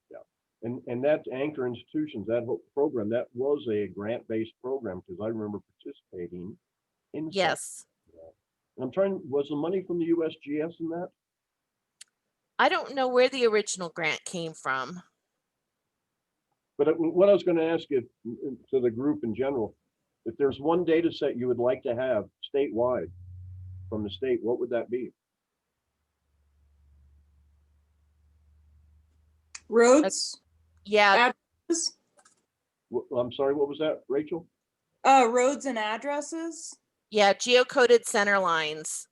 Yeah. And that's Anchor Institutions, that whole program, that was a grant-based program, because I remember participating in. Yes. I'm trying, was the money from the USGS in that? I don't know where the original grant came from. But what I was going to ask you, to the group in general, if there's one data set you would like to have statewide from the state, what would that be? Roads, Yeah, addresses, I'm sorry, what was that, Rachel? roads and addresses. yeah, geocoded center lines.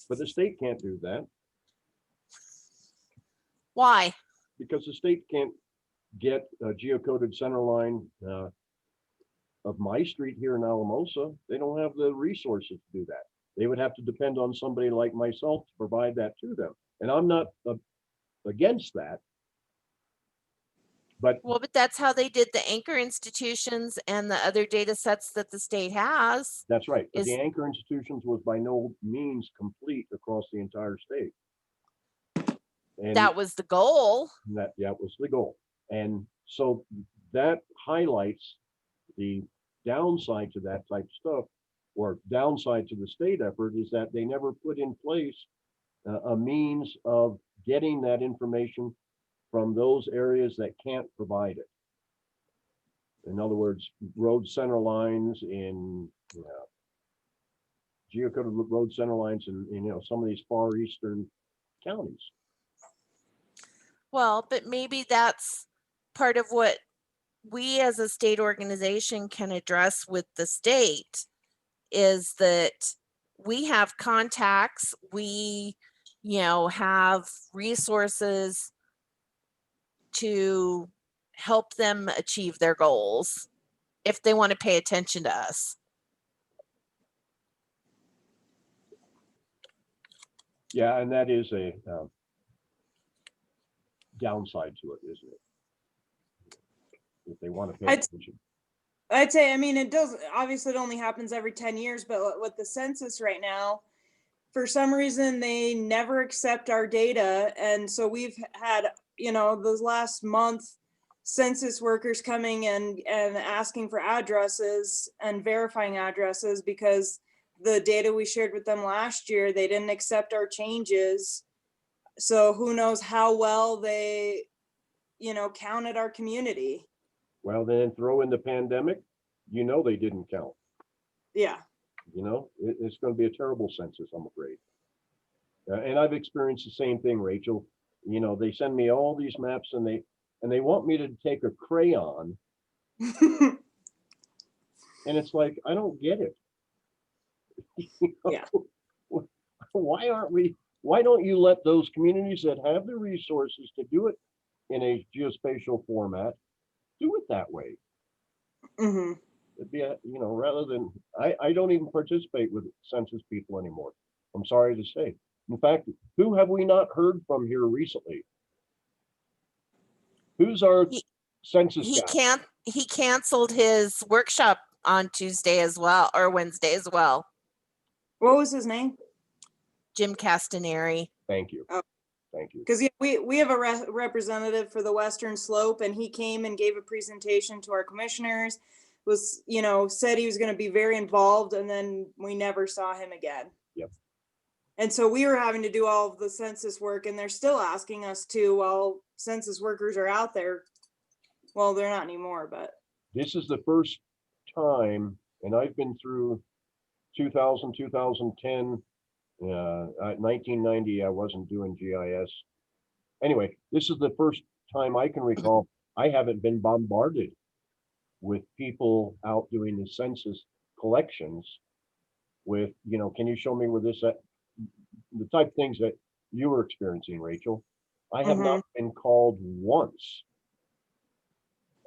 But the state can't do that, Why? because the state can't get a geocoded center line of my street here in Alamosa. They don't have the resources to do that. They would have to depend on somebody like myself to provide that to them. And I'm not against that. But Well, but that's how they did the anchor institutions and the other data sets that the state has. that's right. But Is the anchor institutions was by no means complete across the entire state. And that was the goal. that was the goal. And so that highlights the downside to that type of stuff, or downside to the state effort, is that they never put in place a means of getting that information from those areas that can't provide it. In other words, road center lines in geocoded road center lines in some of these far eastern counties. Well, but maybe that's part of what we as a state organization can address with the state, is that we have contacts, we, have resources to help them achieve their goals if they want to pay attention to us. Yeah, and that is a downside to it, isn't it? If they want to pay attention. I'd say, I mean, it does, obviously it only happens every 10 years, but with the census right now, for some reason, they never accept our data. And so we've had, those last month, census workers coming and asking for addresses and verifying addresses because the data we shared with them last year, they didn't accept our changes. So who knows how well they, counted our community. Well, then throw in the pandemic, they didn't count. Yeah. It's going to be a terrible census, I'm afraid. And I've experienced the same thing, Rachel. They send me all these maps and they want me to take a crayon. And it's like, I don't get it. Yeah. Why don't you let those communities that have the resources to do it in a geospatial format, do it that way? Mm-hmm. It'd be, rather than, I don't even participate with census people anymore. I'm sorry to say. In fact, who have we not heard from here recently? Who's our census guy? He canceled his workshop on Tuesday as well, or Wednesday as well. What was his name? Jim Castaneri. Thank you. Oh. Thank you. Because we have a representative for the Western Slope, and he came and gave a presentation to our commissioners, was, said he was going to be very involved, and then we never saw him again. Yep. And so we were having to do all of the census work, and they're still asking us to, while census workers are out there. Well, they're not anymore, but. This is the first time, and I've been through 2000, 2010, 1990, I wasn't doing GIS. Anyway, this is the first time I can recall I haven't been bombarded with people out doing the census collections with, can you show me where this at? The type of things that you were experiencing, Rachel. I have not been called once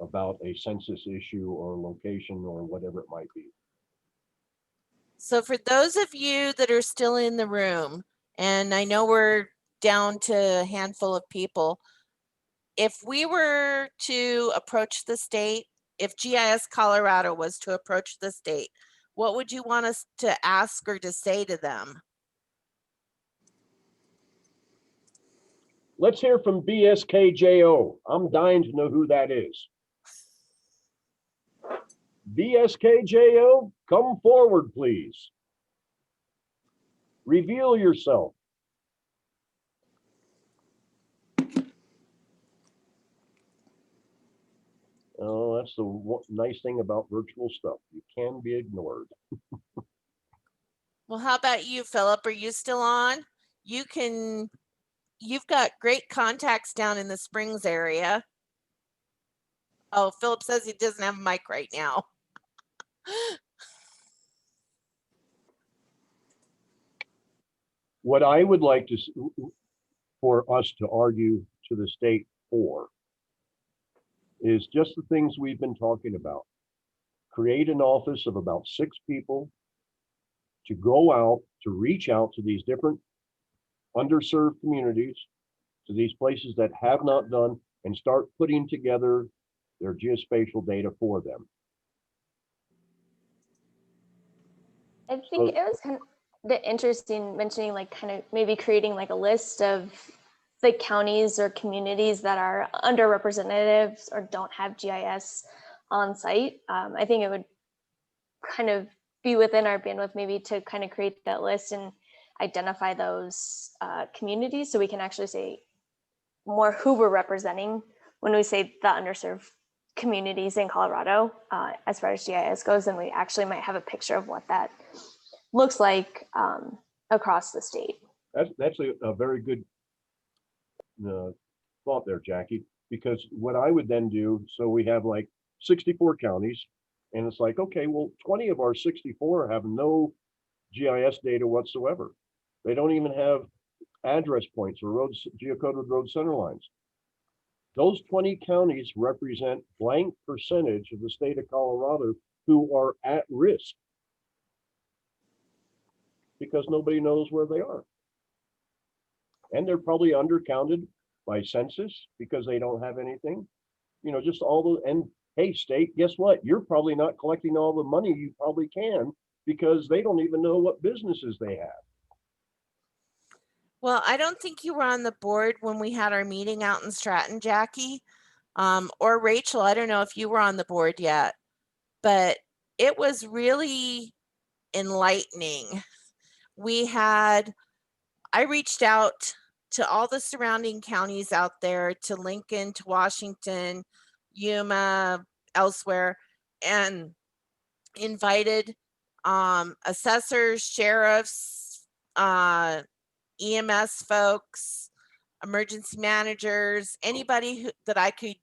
about a census issue or location or whatever it might be. So for those of you that are still in the room, and I know we're down to a handful of people, if we were to approach the state, if GIS Colorado was to approach the state, what would you want us to ask or to say to them? Let's hear from BSKJO. I'm dying to know who that is. BSKJO, come forward, please. Reveal yourself. Oh, that's the nice thing about virtual stuff. You can be ignored. Well, how about you, Philip? Are you still on? You've got great contacts down in the Springs area. Oh, Philip says he doesn't have a mic right now. What I would like for us to argue to the state for is just the things we've been talking about. Create an office of about 6 people to go out, to reach out to these different underserved communities to these places that have not done and start putting together their geospatial data for them. I think it was kind of interesting mentioning like kind of maybe creating like a list of the counties or communities that are underrepresented or don't have GIS on site. I think it would kind of be within our bandwidth maybe to kind of create that list and identify those communities so we can actually say more who we're representing when we say the underserved communities in Colorado as far as GIS goes, and we actually might have a picture of what that looks like across the state. That's a very good thought there, Jackie, because what I would then do, so we have like 64 counties, and it's like, okay, well, 20 of our 64 have no GIS data whatsoever. They don't even have address points or roads, geocoded road center lines. Those 20 counties represent blank percentage of the state of Colorado who are at risk because nobody knows where they are. And they're probably undercounted by census because they don't have anything. You know, just all the, and hey, state, guess what? You're probably not collecting all the money you probably can because they don't even know what businesses they have. Well, I don't think you were on the board when we had our meeting out in Stratton, Jackie, or Rachel. I don't know if you were on the board yet, but it was really enlightening. I reached out to all the surrounding counties out there, to Lincoln, to Washington, Yuma, elsewhere, and invited assessors, sheriffs, EMS folks, emergency managers, anybody that I could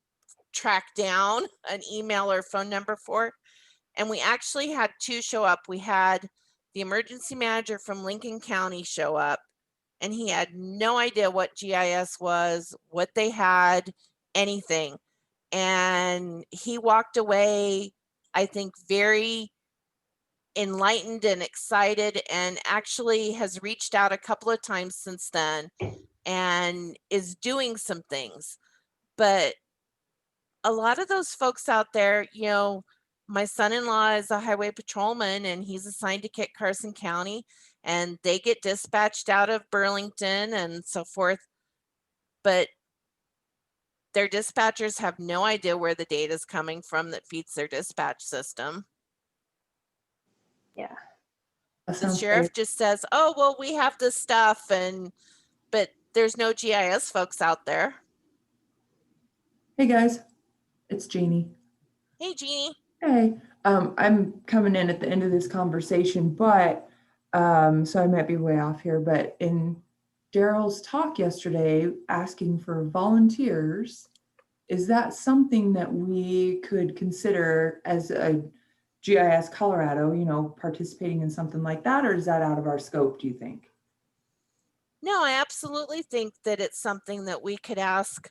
track down an email or phone number for. And we actually had two show up. We had the emergency manager from Lincoln County show up, and he had no idea what GIS was, what they had, anything. And he walked away, I think, very enlightened and excited, and actually has reached out a couple of times since then and is doing some things. But a lot of those folks out there, you know, my son-in-law is a highway patrolman and he's assigned to Kit Carson County, and they get dispatched out of Burlington and so forth. But their dispatchers have no idea where the data is coming from that feeds their dispatch system. Yeah. The sheriff just says, oh, well, we have this stuff, but there's no GIS folks out there. Hey guys, it's Jeannie. Hey, Jeannie. Hey, I'm coming in at the end of this conversation, but so I might be way off here, but in Daryl's talk yesterday asking for volunteers, is that something that we could consider as a GIS Colorado, you know, participating in something like that, or is that out of our scope, do you think? No, I absolutely think that it's something that we could ask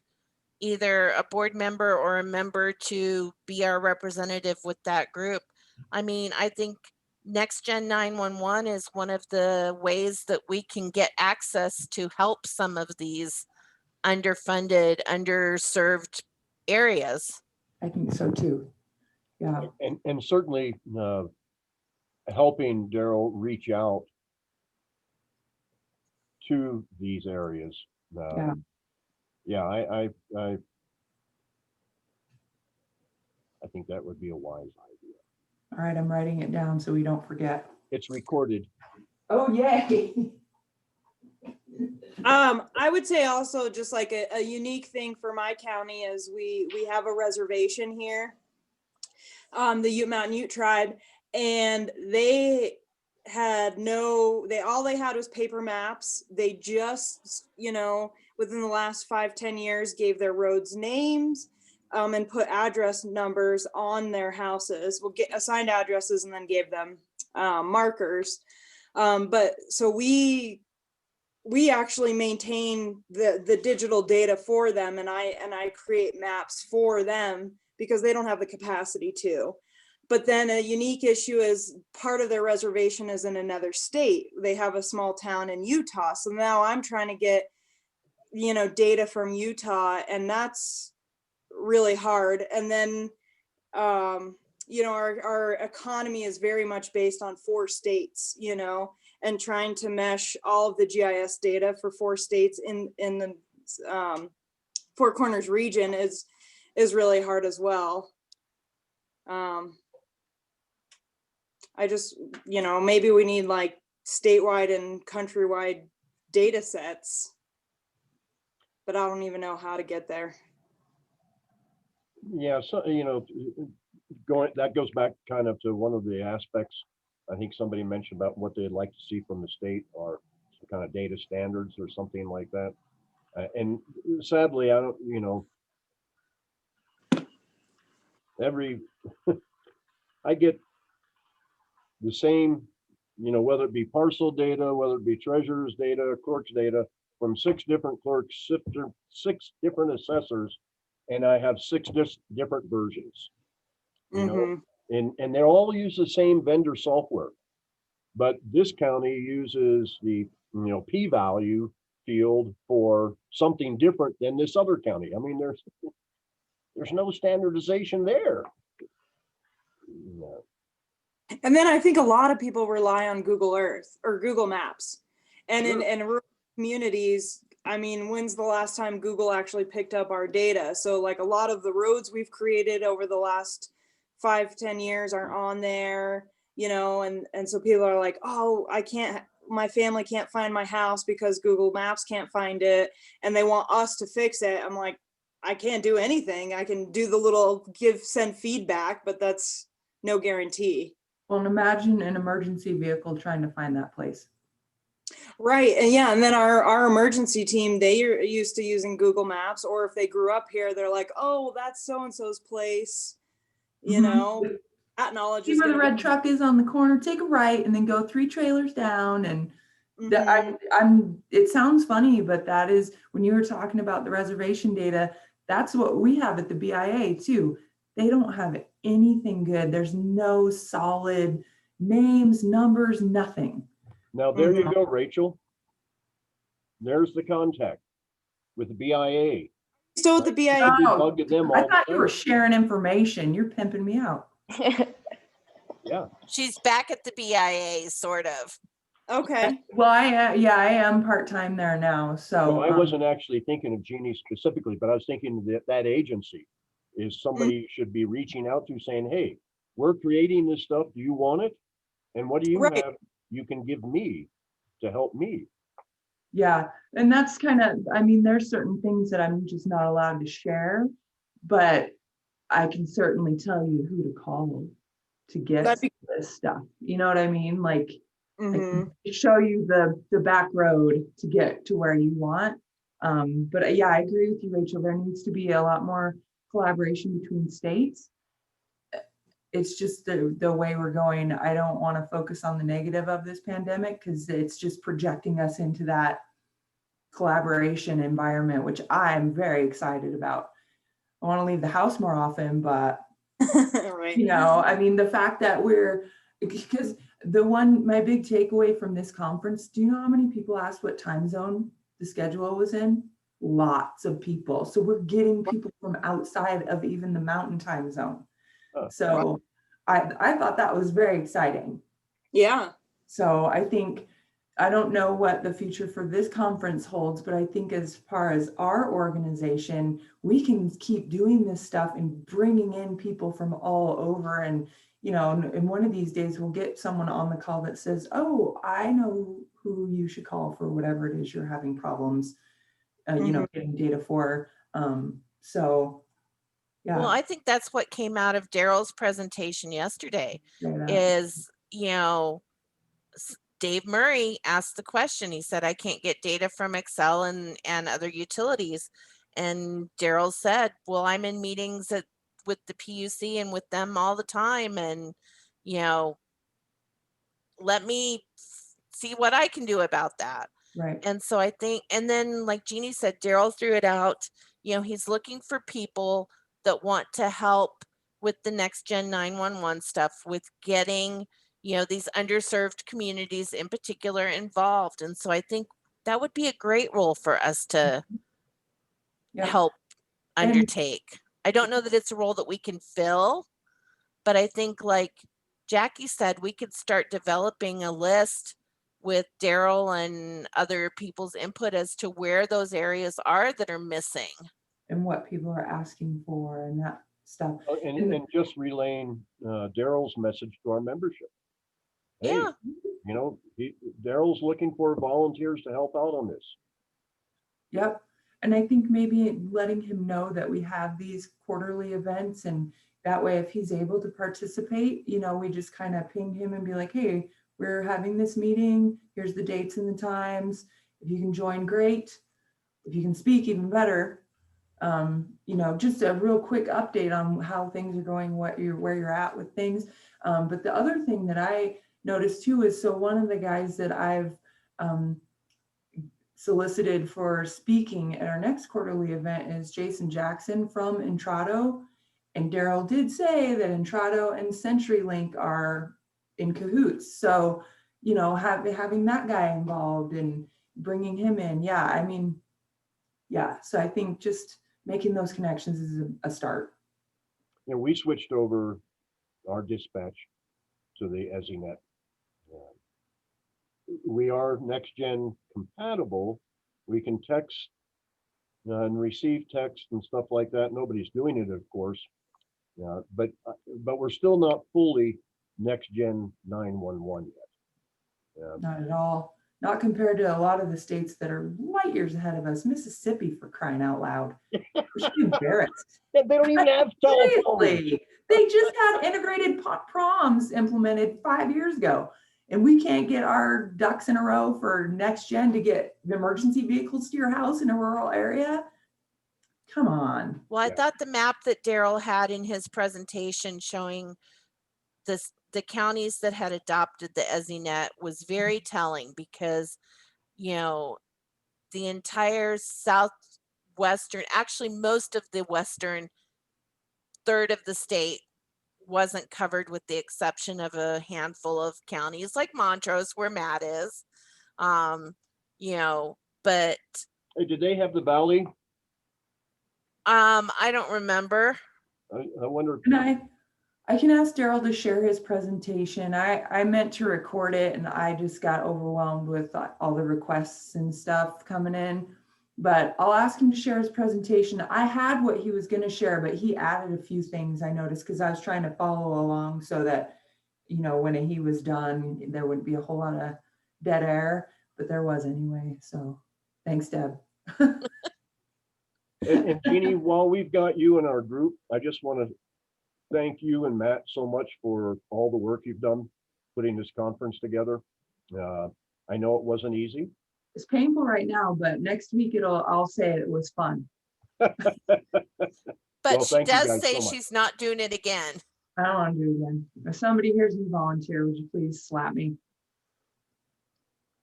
either a board member or a member to be our representative with that group. I mean, I think Next Gen 911 is one of the ways that we can get access to help some of these underfunded, underserved areas. I think so too. Yeah. And certainly helping Daryl reach out to these areas. Yeah, I think that would be a wise idea. All right, I'm writing it down so we don't forget. It's recorded. Oh, yay. I would say also just like a unique thing for my county is we have a reservation here, the Ute Mountain Ute tribe, and all they had was paper maps. They just, you know, within the last 5-10 years gave their roads names and put address numbers on their houses. We'll get assigned addresses and then gave them markers. But so we actually maintain the digital data for them, and I create maps for them because they don't have the capacity to. But then a unique issue is part of their reservation is in another state. They have a small town in Utah. So now I'm trying to get data from Utah, and that's really hard. And then, our economy is very much based on 4 states, and trying to mesh all of the GIS data for 4 states in the Four Corners region is really hard as well. I just, maybe we need like statewide and countrywide data sets, but I don't even know how to get there. Yeah, so that goes back kind of to one of the aspects I think somebody mentioned about what they'd like to see from the state, or some kind of data standards or something like that. And sadly, I don't, I get the same, whether it be parcel data, whether it be treasurer's data, clerk's data, from 6 different clerks, 6 different assessors, and I have 6 different versions. And they all use the same vendor software, but this county uses the p-value field for something different than this other county. I mean, there's no standardization there. And then I think a lot of people rely on Google Earth or Google Maps, and Sure. in rural communities, I mean, when's the last time Google actually picked up our data? So like a lot of the roads we've created over the last 5-10 years aren't on there, and so people are like, oh, my family can't find my house because Google Maps can't find it, and they want us to fix it. I'm like, I can't do anything. I can do the little send feedback, but that's no guarantee. Well, and imagine an emergency vehicle trying to find that place. Right. And yeah, and then our emergency team, they are used to using Google Maps, or if they grew up here, they're like, oh, that's so-and-so's place. That knowledge See is where the gonna red be- truck is on the corner, take a right and then go 3 trailers down. And it sounds funny, but that is, when you were talking about the reservation data, that's what we have at the BIA too. They don't have anything good. There's no solid names, numbers, nothing. Now, there you go, Rachel. There's the contact with the BIA. Still with the BIA. Oh, I thought you were sharing information. You're pimping me out. Yeah. She's back at the BIA, sort of. Okay. Well, I am part-time there now. So I wasn't actually thinking of Jeannie specifically, but I was thinking that agency is somebody should be reaching out to, saying, hey, we're creating this stuff. Do you want it? And what do you have you can give me to help me? Yeah, and that's kind of, I mean, there's certain things that I'm just not allowed to share, but I can certainly tell you who to call to get this stuff. You know what I mean? Like, I can show you the back road to get to where you want. But yeah, I agree with you, Rachel. There needs to be a lot more collaboration between states. It's just the way we're going. I don't want to focus on the negative of this pandemic, because it's just projecting us into that collaboration environment, which I'm very excited about. I want to leave the house more often, but right. I mean, the fact that because my big takeaway from this conference, do you know how many people asked what time zone the schedule was in? Lots of people. So we're getting people from outside of even the mountain time zone. So I thought that was very exciting. Yeah. So I don't know what the future for this conference holds, but I think as far as our organization, we can keep doing this stuff and bringing in people from all over. And, and one of these days we'll get someone on the call that says, oh, I know who you should call for whatever it is you're having problems, getting data for. So yeah. Well, I think that's what came out of Daryl's presentation yesterday is, Dave Murray asked the question. He said, I can't get data from Excel and other utilities. And Daryl said, well, I'm in meetings with the PUC and with them all the time. And, let me see what I can do about that. Right. And so I think, and then like Jeannie said, Daryl threw it out, he's looking for people that want to help with the next gen 911 stuff, with getting, these underserved communities in particular involved. And so I think that would be a great role for us to Yep. help And- undertake. I don't know that it's a role that we can fill, but I think like Jackie said, we could start developing a list with Daryl and other people's input as to where those areas are that are missing. And what people are asking for and that stuff. And just relaying Daryl's message to our membership. Hey, Yeah. you know, Daryl's looking for volunteers to help out on this. Yep. And I think maybe letting him know that we have these quarterly events, and that way if he's able to participate, you know, we just kind of ping him and be like, hey, we're having this meeting. Here's the dates and the times. If you can join, great. If you can speak, even better. You know, just a real quick update on how things are going, where you're at with things. But the other thing that I noticed too is, so one of the guys that I've solicited for speaking at our next quarterly event is Jason Jackson from Entrado. And Daryl did say that Entrado and CenturyLink are in cahoots. So, you know, having that guy involved and bringing him in. Yeah, I mean, yeah. So I think just making those connections is a start. You know, we switched over our dispatch to the EZNet. We are next gen compatible. We can text and receive text and stuff like that. Nobody's doing it, of course. But we're still not fully next gen 911 yet. Not at all. Not compared to a lot of the states that are light years ahead of us. Mississippi, for crying out loud. We should be embarrassed. They don't even have telephones. Seriously. They just had integrated proms implemented 5 years ago. And we can't get our ducks in a row for next gen to get emergency vehicles to your house in a rural area. Come on. Well, I thought the map that Daryl had in his presentation showing the counties that had adopted the EZNet was very telling, because, you know, the entire southwestern, actually most of the western third of the state wasn't covered, with the exception of a handful of counties like Montrose, where Matt is. You know, but Hey, did they have the valley? I don't remember. I wonder. And I can ask Daryl to share his presentation. I meant to record it and I just got overwhelmed with all the requests and stuff coming in, but I'll ask him to share his presentation. I had what he was going to share, but he added a few things I noticed because I was trying to follow along so that, you know, when he was done, there wouldn't be a whole lot of dead air, but there was anyway. So thanks, Deb. And Jeannie, while we've got you in our group, I just want to thank you and Matt so much for all the work you've done putting this conference together. I know it wasn't easy. It's painful right now, but next week I'll say it was fun. But Well, she thank you does guys say so much. she's not doing it again. I don't want to do it again. If somebody hears me volunteer, would you please slap me?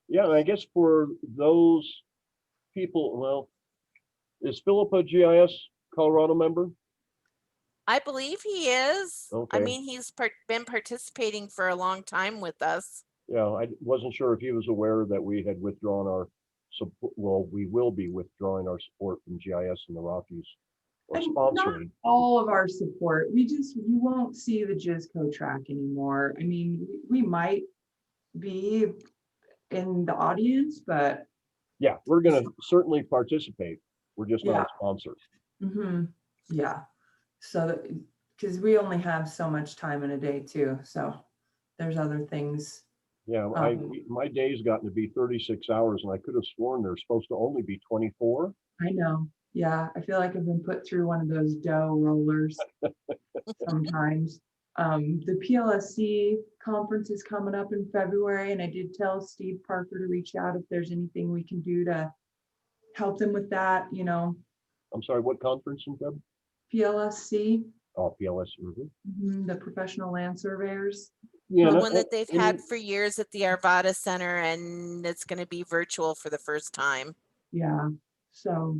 Yeah, I guess for those people, well, is Philip a GIS Colorado member? I believe he is. Okay. I mean, he's been participating for a long time with us. Yeah, I wasn't sure if he was aware that we had withdrawn our support. Well, we will be withdrawing our support from GIS in the Rockies, or And not sponsoring. all of our support. You won't see the GISCO track anymore. I mean, we might be in the audience, but Yeah, we're going to certainly participate. We're just not a sponsor. yeah. So, because we only have so much time in a day too. So there's other things. Yeah, my day's gotten to be 36 hours and I could have sworn they're supposed to only be 24. I know. Yeah. I feel like I've been put through one of those dough rollers sometimes. The PLSC conference is coming up in February, and I did tell Steve Parker to reach out if there's anything we can do to help them with that, you know. I'm sorry, what conference in Feb? PLSC, Oh, PLS. the Professional Land Surveyors. Yeah, The one that they've had for years at the Arvada Center, and it's going to be virtual for the first time. Yeah. So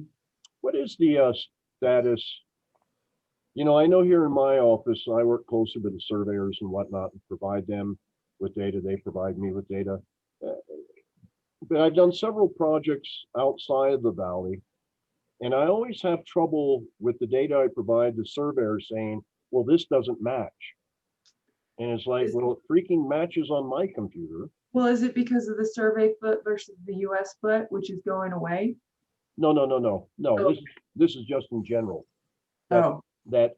what is the status? You know, I know here in my office, I work closer with the surveyors and whatnot and provide them with data. They provide me with data. but I've done several projects outside of the valley, and I always have trouble with the data I provide the surveyor saying, well, this doesn't match. And it's like, well, it freaking matches on my computer. Well, is it because of the survey foot versus the US foot, which is going away? No. Oh. This is just in general. That, Oh, that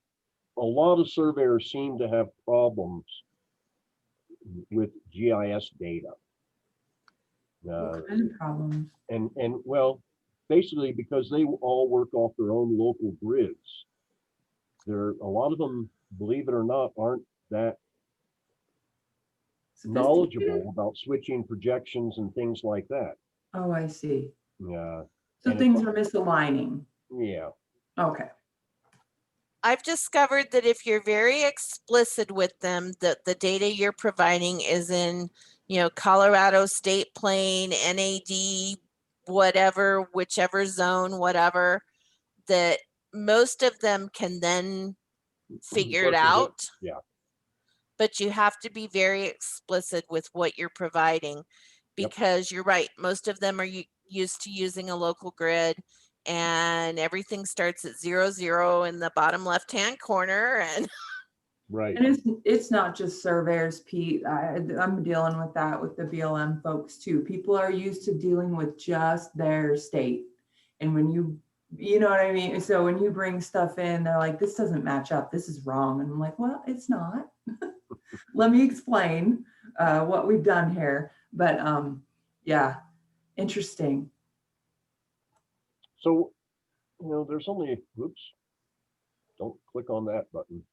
a lot of surveyors seem to have problems with GIS data. what kind of problems? And well, basically because they all work off their own local grids. A lot of them, believe it or not, aren't that knowledgeable about switching projections and things like that. Oh, I see. Yeah. So And things are misaligning. yeah. Okay. I've discovered that if you're very explicit with them, that the data you're providing is in, Colorado state plane, NAD, whatever, whichever zone, whatever, that most of them can then figure it out. Yeah. But you have to be very explicit with what you're providing, because you're right. Most of them are used to using a local grid, and everything starts at 0, in the bottom left-hand corner. And Right. And it's not just surveyors, Pete. I'm dealing with that with the BLM folks too. People are used to dealing with just their state. And when you know what I mean? So when you bring stuff in, they're like, this doesn't match up. This is wrong. And I'm like, well, it's not. Let me explain what we've done here. But yeah, interesting. So, there's only, oops, don't click on that button.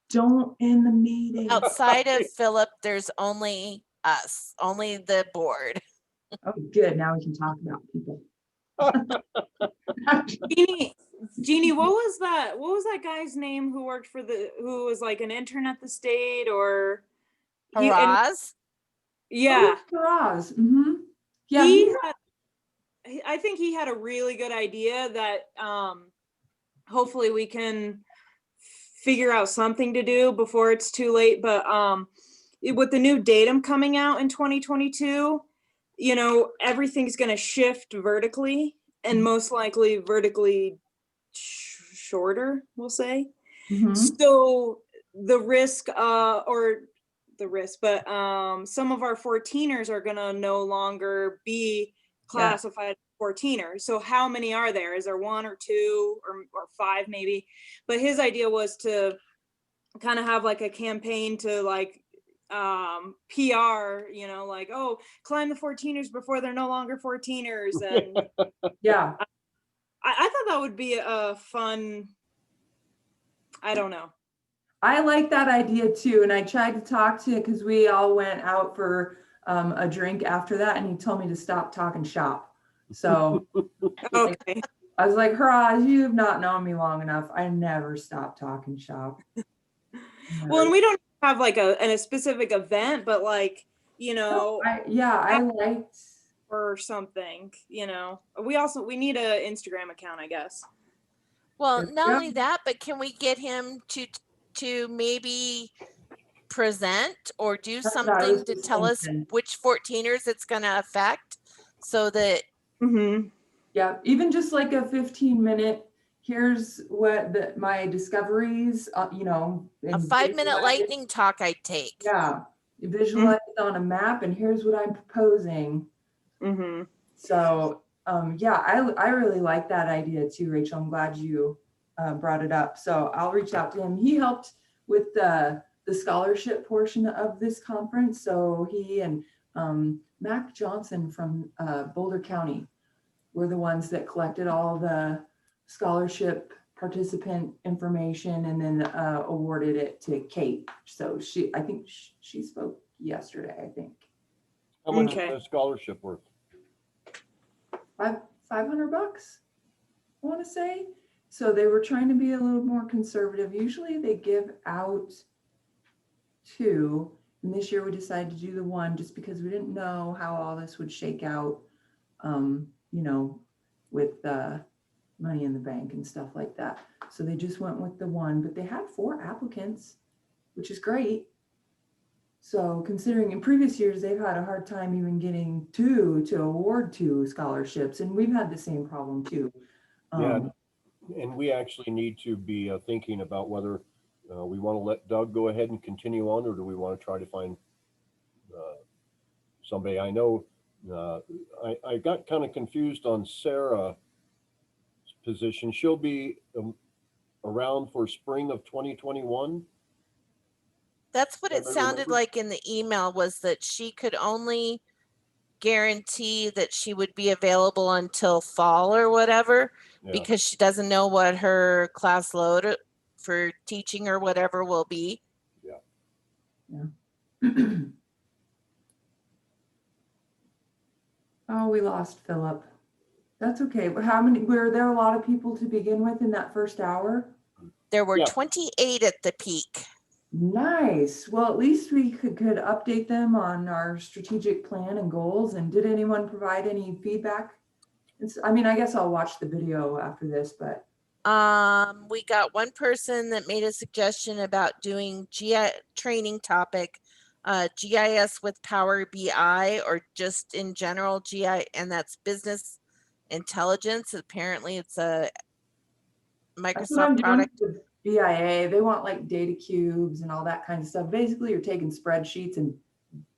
Don't end the meeting. outside of Philip, there's only us, only the board. Oh, good. Now we can talk about people. Jeannie, what was that guy's name who was like an intern at the state, or Haraz? yeah. Haraz. Mm-hmm. Yeah. I think he had a really good idea that hopefully we can figure out something to do before it's too late. But with the new datum coming out in 2022, everything's going to shift vertically, and most likely vertically shorter, we'll say. Mm-hmm. So the risk, but some of our 14ers are going to no longer be classified 14ers. So how many are there? Is there 1 or 2 or 5 maybe? But his idea was to kind of have like a campaign to like PR, like, oh, climb the 14ers before they're no longer 14ers. And yeah, I thought that would be a fun, I don't know. I like that idea too. And I tried to talk to, because we all went out for a drink after that, and he told me to stop talking shop. So okay. I was like, Haraz, you have not known me long enough. I never stop talking shop. Well, and we don't have like a specific event, but like, I liked or something, we need a Instagram account, I guess. Well, not only that, but can we get him to maybe present or do something to tell us which 14ers it's going to affect, so that yeah, even just like a 15-minute, here's what my discoveries, a 5-minute lightning talk I'd take. Yeah, visualize it on a map, and here's what I'm proposing. So yeah, I really like that idea too, Rachel. I'm glad you brought it up. So I'll reach out to him. He helped with the scholarship portion of this conference. So he and Mac Johnson from Boulder County were the ones that collected all the scholarship participant information and then awarded it to Kate. So I think she spoke yesterday, I think. How much is the scholarship worth? $500, I want to say. So they were trying to be a little more conservative. Usually they give out 2, and this year we decided to do the 1 just because we didn't know how all this would shake out, with money in the bank and stuff like that. So they just went with the 1, but they had 4 applicants, which is great. So considering in previous years, they've had a hard time even getting to award to scholarships, and we've had the same problem too. Yeah, and we actually need to be thinking about whether we want to let Doug go ahead and continue on, or do we want to try to find somebody. I know I got kind of confused on Sarah's position. She'll be around for spring of 2021. That's what it Everybody sounded remember? like in the email, was that she could only guarantee that she would be available until fall or whatever, Yeah. because she doesn't know what her class load for teaching or whatever will be. Oh, we lost Philip. That's okay. But how many, were there a lot of people to begin with in that first hour? There were Yeah. 28 at the peak. Nice. Well, at least we could update them on our strategic plan and goals. And did anyone provide any feedback? I mean, I guess I'll watch the video after this, but. We got one person that made a suggestion about doing training topic, GIS with Power BI, or just in general GI, and that's business intelligence. Apparently it's a That's what I'm Microsoft doing product. with BIA. They want like data cubes and all that kind of stuff. Basically, you're taking spreadsheets and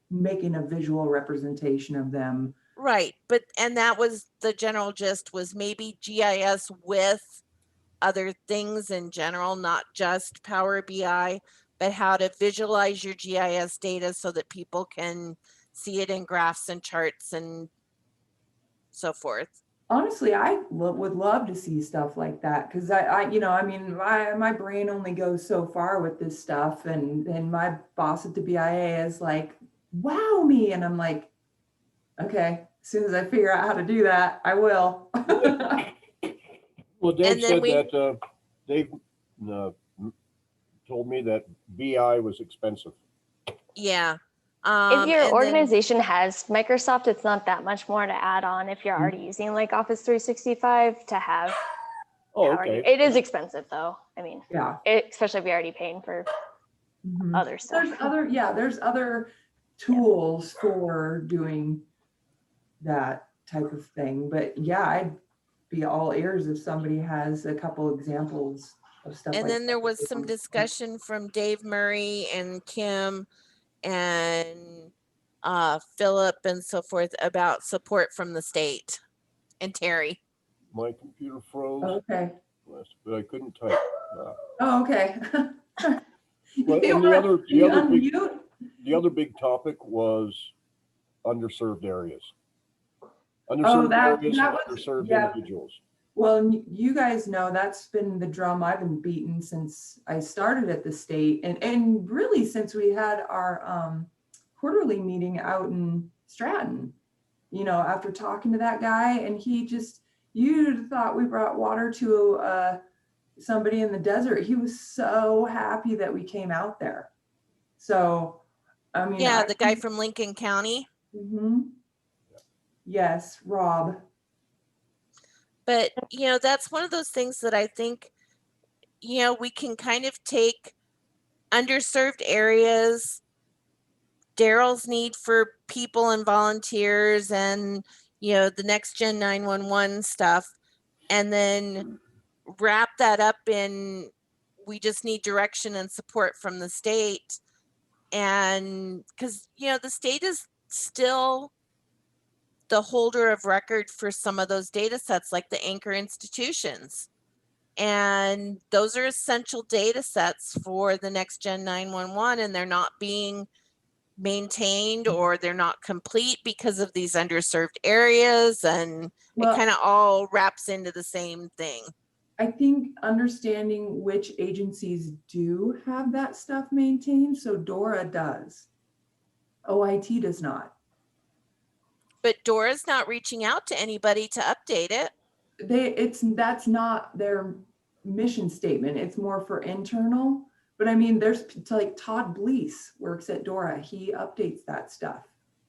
making a visual representation of them. Right, and that was the general gist, was maybe GIS with other things in general, not just Power BI, but how to visualize your GIS data so that people can see it in graphs and charts and so forth. Honestly, I would love to see stuff like that, because I mean, my brain only goes so far with this stuff, and my boss at the BIA is like, wow me, and I'm like, okay, as soon as I figure out how to do that, I will. Well, Dave And then said that Dave told me that BI was expensive. Yeah. If your and then- organization has Microsoft, it's not that much more to add on if you're already using like Office 365 to have. Oh, Power. okay. It is expensive though. I mean, Yeah. especially if you're already paying for other stuff. There's other tools for doing that type of thing. But yeah, I'd be all ears if somebody has a couple examples of stuff. And like then there that. was some discussion from Dave Murray and Kim and Philip and so forth about support from the state, and Terry. My computer froze. Okay. But I couldn't type. Oh, okay. Well, and the other big topic was underserved areas. Underserved areas and underserved individuals. Well, you guys know that's been the drum I've been beating since I started at the state, and really since we had our quarterly meeting out in Stratton. You know, after talking to that guy, and you'd thought we brought water to somebody in the desert. He was so happy that we came out there. So, I mean, yeah, the guy from Lincoln County. Mm-hmm. Yes, Rob. But, you know, that's one of those things that I think, you know, we can kind of take underserved areas, Daryl's need for people and volunteers, and, you know, the next gen 911 stuff, and then wrap that up in, we just need direction and support from the state. And because, you know, the state is still the holder of record for some of those data sets, like the anchor institutions. And those are essential data sets for the next gen 911, and they're not being maintained, or they're not complete because of these underserved areas. And it kind of all wraps into the same thing. I think understanding which agencies do have that stuff maintained. So DORA does. OIT does not. But DORA's not reaching out to anybody to update it. That's not their mission statement. It's more for internal. But I mean, there's like Todd Blease works at DORA. He updates that stuff.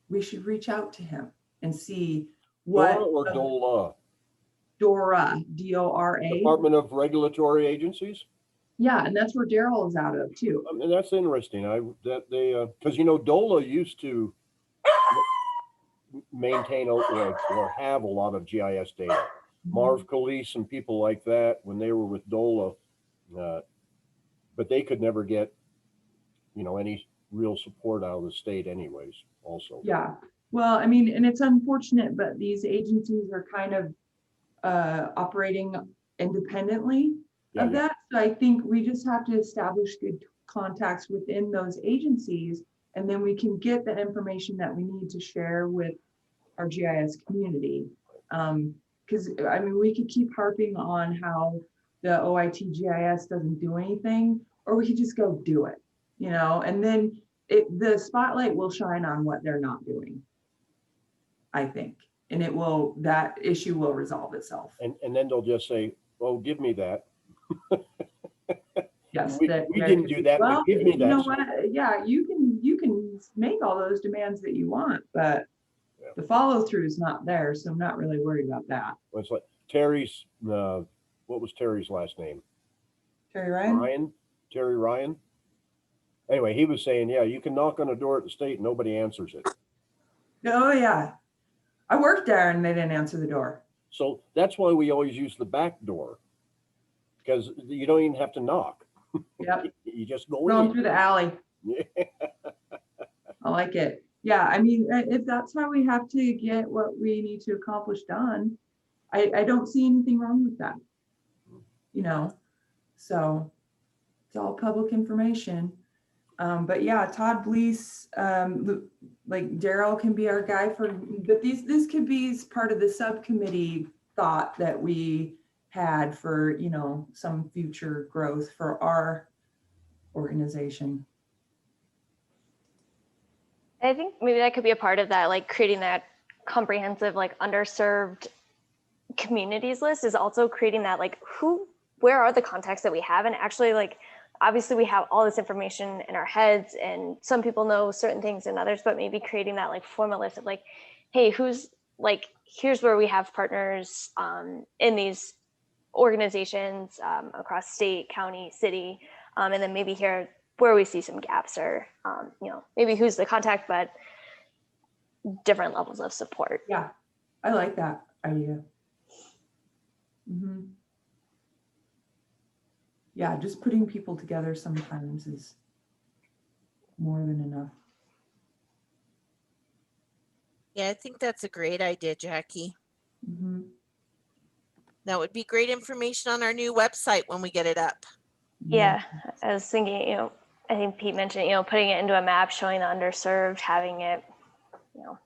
We should reach out to him and see what. DORA or DOLA? DORA, DORA. Department of Regulatory Agencies? Yeah, and that's where Daryl is out of too. And that's interesting. Because DOLA used to maintain or have a lot of GIS data. Marv Calise and people like that when they were with DOLA, but they could never get any real support out of the state anyways also. Yeah, well, I mean, and it's unfortunate, but these agencies are kind of operating independently of that. So I think we just have to establish good contacts within those agencies, and then we can get the information that we need to share with our GIS community. Because I mean, we could keep harping on how the OIT GIS doesn't do anything, or we could just go do it, and then the spotlight will shine on what they're not doing, I think. And that issue will resolve itself. And then they'll just say, "Oh, give me that." Yes, we didn't do that, well, but give me that. You know what? Yeah, you can make all those demands that you want, but the follow through is not there, so I'm not really worried about that. Well, it's like Terry's. What was Terry's last name? Terry Ryan. Terry Ryan. Anyway, he was saying, yeah, you can knock on a door at the state, and nobody answers it. Oh yeah, I worked there and they didn't answer the door. So that's why we always use the back door, because you don't even have to knock. Yep. You just go Going in through the alley. Yeah. I like it. Yeah, I mean, if that's how we have to get what we need to accomplish done, I don't see anything wrong with that. So it's all public information. But yeah, Todd Blees, like Daryl can be our guy but this could be part of the subcommittee thought that we had for, some future growth for our organization. I think maybe that could be a part of that, like creating that comprehensive, like underserved communities list is also creating that, like where are the contacts that we have? And actually, like, obviously we have all this information in our heads and some people know certain things than others, but maybe creating that like formal list of like, hey, here's where we have partners in these organizations across state, county, city, and then maybe here where we see some gaps or, maybe who's the contact, but different levels of support. Yeah, I like that idea. Mm-hmm. Yeah, just putting people together sometimes is more than enough. Yeah, I think that's a great idea, Jackie. Mm-hmm. That would be great information on our new website when we get it up. Yeah, I was thinking, I think Pete mentioned, putting it into a map, showing the underserved, having it,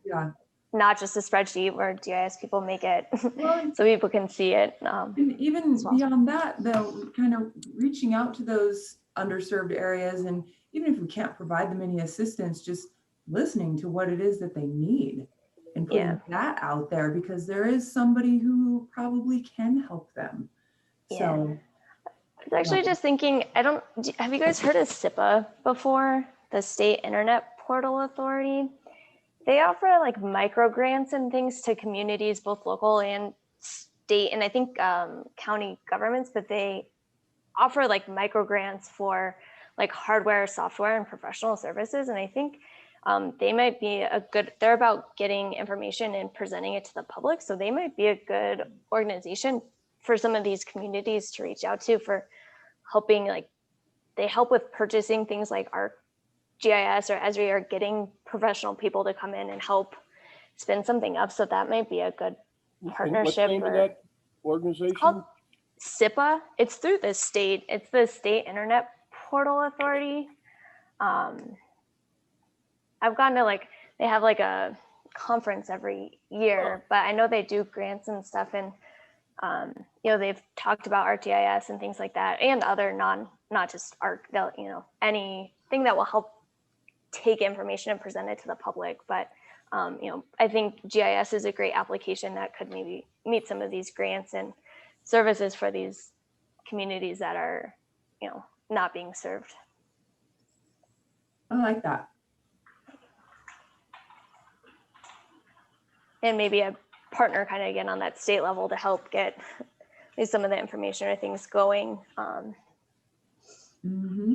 Yeah. not just a spreadsheet where GIS people make it Well, so people can see it. And even beyond that, though, kind of reaching out to those underserved areas, and even if we can't provide them any assistance, just listening to what it is that they need and putting that out there, because there is somebody who probably can help them. So I was actually just thinking, have you guys heard of SIPA before? The State Internet Portal Authority? They offer like micro grants and things to communities, both local and state, and I think county governments, but they offer like micro grants for like hardware, software, and professional services. And I think they might be they're about getting information and presenting it to the public. So they might be a good organization for some of these communities to reach out to for helping, like they help with purchasing things like ArcGIS or Esri, or getting professional people to come in and help spin something up. So that might be a good partnership. What's the name of that organization? It's called SIPA. It's through the state. It's the State Internet Portal Authority. I've gone to they have like a conference every year, but I know they do grants and stuff. And, they've talked about ArcGIS and things like that, and other not just Arc, anything that will help take information and present it to the public. But, I think GIS is a great application that could maybe meet some of these grants and services for these communities that are, not being served. I like that. And maybe a partner kind of again on that state level to help get some of the information or things going. Mm-hmm.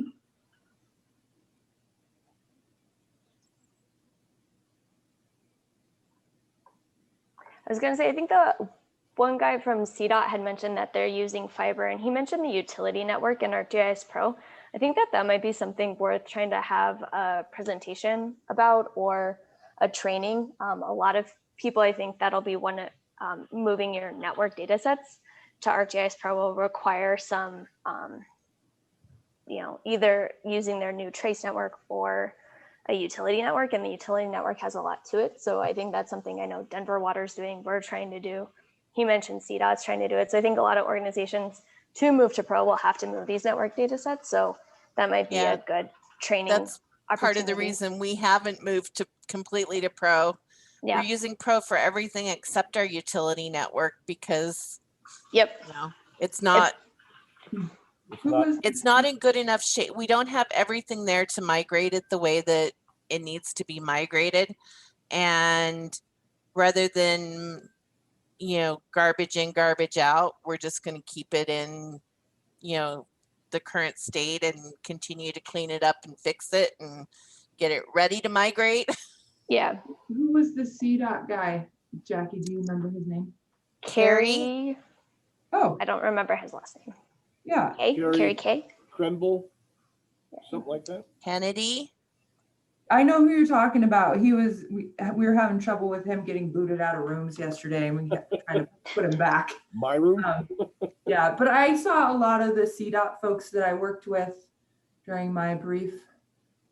I was gonna say, I think the one guy from CDOT had mentioned that they're using fiber, and he mentioned the utility network in ArcGIS Pro. I think that that might be something worth trying to have a presentation about or a training. A lot of people, I think that'll be one, moving your network data sets to ArcGIS Pro will require some, either using their new trace network or a utility network, and the utility network has a lot to it. So I think that's something I know Denver Water's doing, we're trying to do. He mentioned CDOT's trying to do it. So I think a lot of organizations to move to Pro will have to move these network data sets. So that might be Yeah, a good training That's part of the opportunity. reason we haven't moved to completely to Pro. Yeah. We're using Pro for everything except our utility network because Yep. it's not It's not, it's not in good enough shape. We don't have everything there to migrate it the way that it needs to be migrated. And rather than, garbage in, garbage out, we're just going to keep it in, the current state and continue to clean it up and fix it and get it ready to migrate. Yeah. Who was the CDOT guy? Jackie, do you remember his name? Carrie. Oh, I don't remember his last name. yeah. Carrie K. Kremble, something like that. Kennedy. I know who you're talking about. We were having trouble with him getting booted out of rooms yesterday, and we kept trying to put him back. My room? Yeah, but I saw a lot of the CDOT folks that I worked with during my brief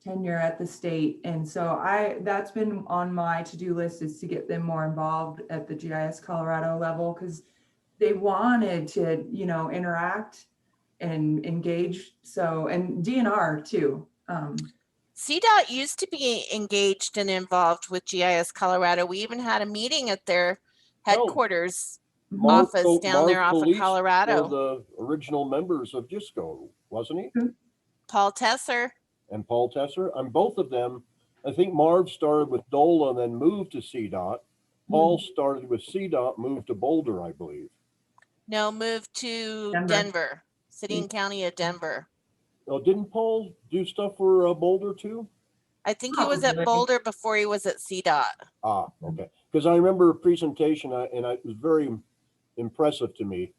tenure at the state. And so that's been on my to-do list, is to get them more involved at the GIS Colorado level, because they wanted to, interact and engage. So, and DNR too. CDOT used to be engaged and involved with GIS Colorado. We even had a meeting at their headquarters office down there off of Colorado. The original members of GISCO, wasn't he? Paul Tesser. And Paul Tesser. And both of them, I think Marv started with DOLA and then moved to CDOT. Paul started with CDOT, moved to Boulder, I believe. No, moved to Denver, City and County of Denver. Oh, didn't Paul do stuff for Boulder too? I think he was at Boulder before he was at CDOT. Ah, okay. Because I remember a presentation, and it was very impressive to me,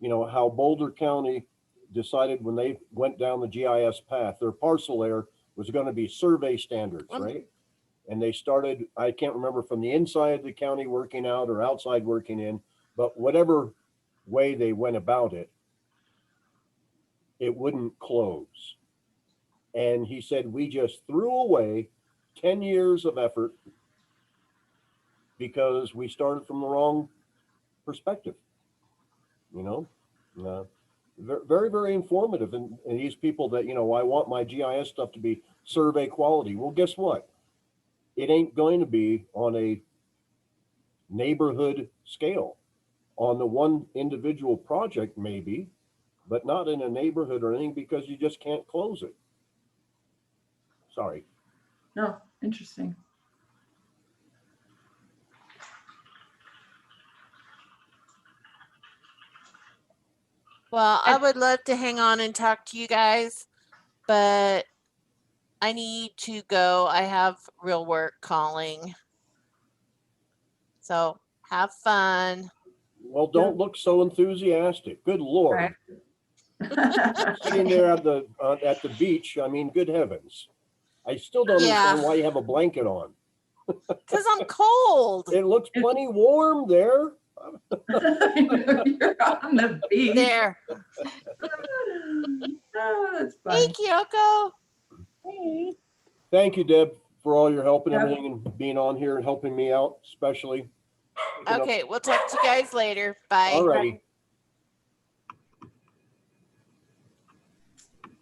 how Boulder County decided when they went down the GIS path, their parcel layer was going to be survey standards, right? And they started, I can't remember from the inside of the county working out or outside working in, but whatever way they went about it, it wouldn't close. And he said, we just threw away 10 years of effort because we started from the wrong perspective, very, very informative. And these people that, I want my GIS stuff to be survey quality. Well, guess what? It ain't going to be on a neighborhood scale. On the one individual project, maybe, but not in a neighborhood or anything, because you just can't close it. Sorry. No, interesting. Well, I would love to hang on and talk to you guys, but I need to go. I have real work calling. So have fun. Well, don't look so enthusiastic. Good Lord. Right. Sitting there at the beach, I mean, good heavens. I still don't understand why you have a blanket on. Because I'm cold. It looks plenty warm there. You're on the beach. There. Oh, that's funny. Hey, Kyoko. Hey. Thank you, Deb, for all your help and everything, and being on here and helping me out, especially. Okay, we'll talk to you guys later. Bye. All righty.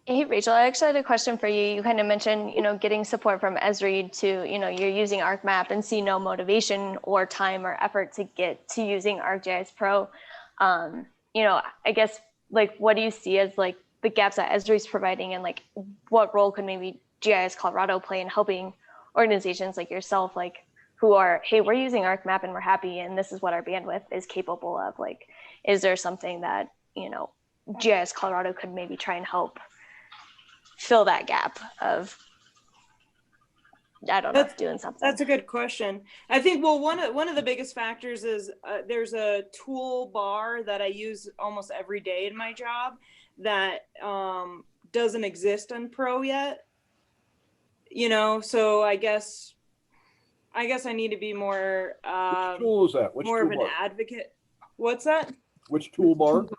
Hey, Rachel, I actually had a question for you. You kind of mentioned, getting support from Esri to, you're using ArcMap and see no motivation or time or effort to get to using ArcGIS Pro. I guess, what do you see as the gaps that Esri is providing, and what role could maybe GIS Colorado play in helping organizations like yourself, who are, hey, we're using ArcMap and we're happy, and this is what our bandwidth is capable of. Is there something that, GIS Colorado could maybe try and help fill that gap of, I don't know, That's- doing something. That's a good question. I think, well, one of the biggest factors is there's a toolbar that I use almost every day in my job that doesn't exist on Pro yet. You know, so I guess I need to be more Which tool is that? Which more of an toolbar? advocate. What's that? Which toolbar?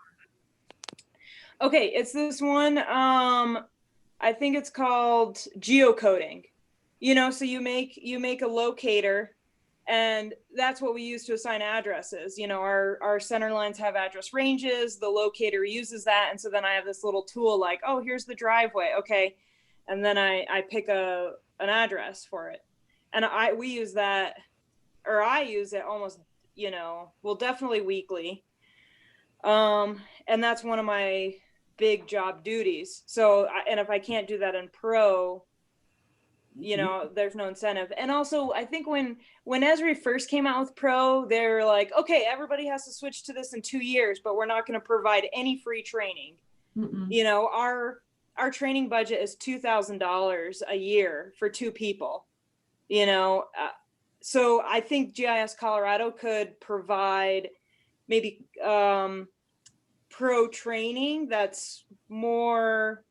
Okay, it's this one. I think it's called geocoding. You know, so you make a locator, and that's what we use to assign addresses. You know, our center lines have address ranges. The locator uses that, and so then I have this little tool like, oh, here's the driveway. Okay, and then I pick an address for it, and we use that, or I use it almost, you know, well, definitely weekly. And that's one of my big job duties. So, and if I can't do that in Pro, you know, there's no incentive. And also, I think when Esri first came out with Pro, they're like, okay, everybody has to switch to this in 2 years, but we're not going to provide any free training. You know, our training budget is $2,000 a year for 2 people. You know, so I think GIS Colorado could provide maybe Pro training that's more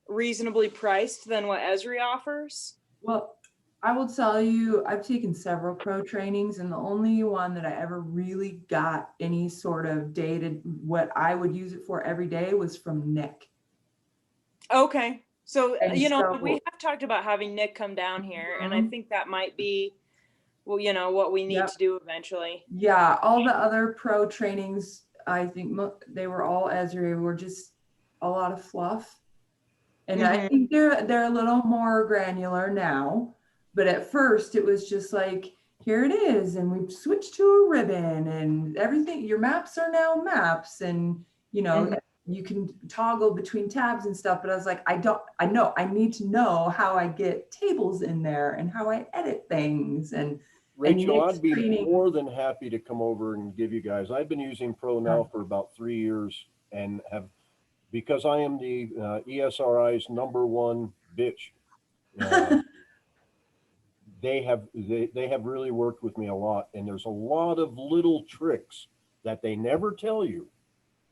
reasonably priced than what Esri offers. Well, I will tell you, I've taken several Pro trainings, and the only one that I ever really got any sort of data, what I would use it for every day, was from Nick. Okay. So, And you know, so- we have talked about having Nick come down here, and I think that might be, well, you know, what we need to do eventually. Yeah, all the other Pro trainings, I think they were all Esri, were just a lot of fluff. And I think they're a little more granular now, but at first it was just like, here it is, and we've switched to a ribbon, and everything, your maps are now maps, and you know, you can toggle between tabs and stuff. But I was like, I need to know how I get tables in there and how I edit things. And Rachel, I'd be more than happy to come over and give you guys. I've been using Pro now for about 3 years, and have, because I am the ESRI's #1 bitch. They have really worked with me a lot, and there's a lot of little tricks that they never tell you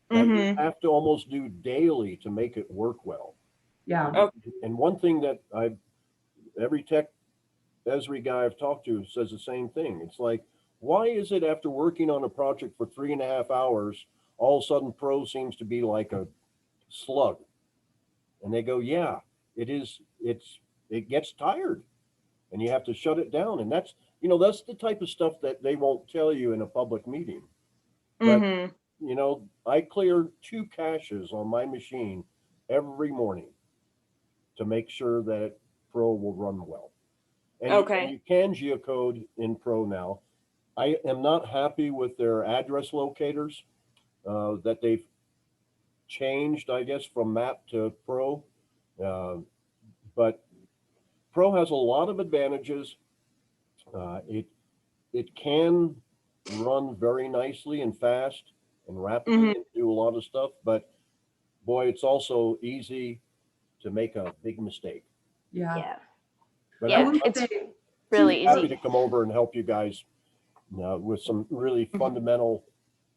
that you have to almost do daily to make it work well. Yeah. And one thing that every tech Esri guy I've talked to says the same thing. It's like, why is it after working on a project for 3.5 hours, all of a sudden Pro seems to be like a slug? And they go, yeah, it is. It gets tired, and you have to shut it down. And that's, you know, that's the type of stuff that they won't tell you in a public meeting. But you know, I clear 2 caches on my machine every morning to make sure that Pro will run well. And you can geocode in Pro now. I am not happy with their address locators that they've changed, I guess, from map to Pro. But Pro has a lot of advantages. It can run very nicely and fast and rapidly and do a lot of stuff, but boy, it's also easy to make a big mistake. Yeah. But it's really happy easy to come over and help you guys with some really fundamental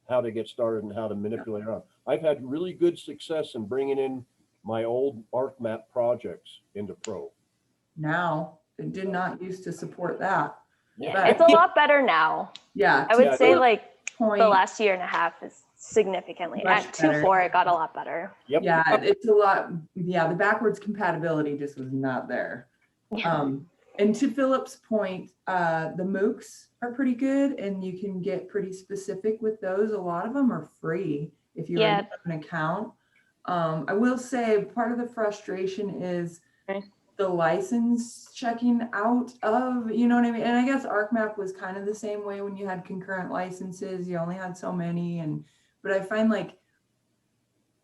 how to get started and how to manipulate around. I've had really good success in bringing in my old ArcMap projects into Pro. Now, it did not used to support that. Yeah. It's a lot better now. Yeah. I would say like point, the last year and a half is significantly. At 2.4, it got a lot better. Yep. Yeah, it's a lot. Yeah, the backwards compatibility just was not there. And to Philip's point, the MOOCs are pretty good, and you can get pretty specific with those. A lot of them are free if you already have an account. I will say part of the frustration is the license checking out of, you know what I mean? And I guess ArcMap was kind of the same way when you had concurrent licenses, you only had so many. But I find like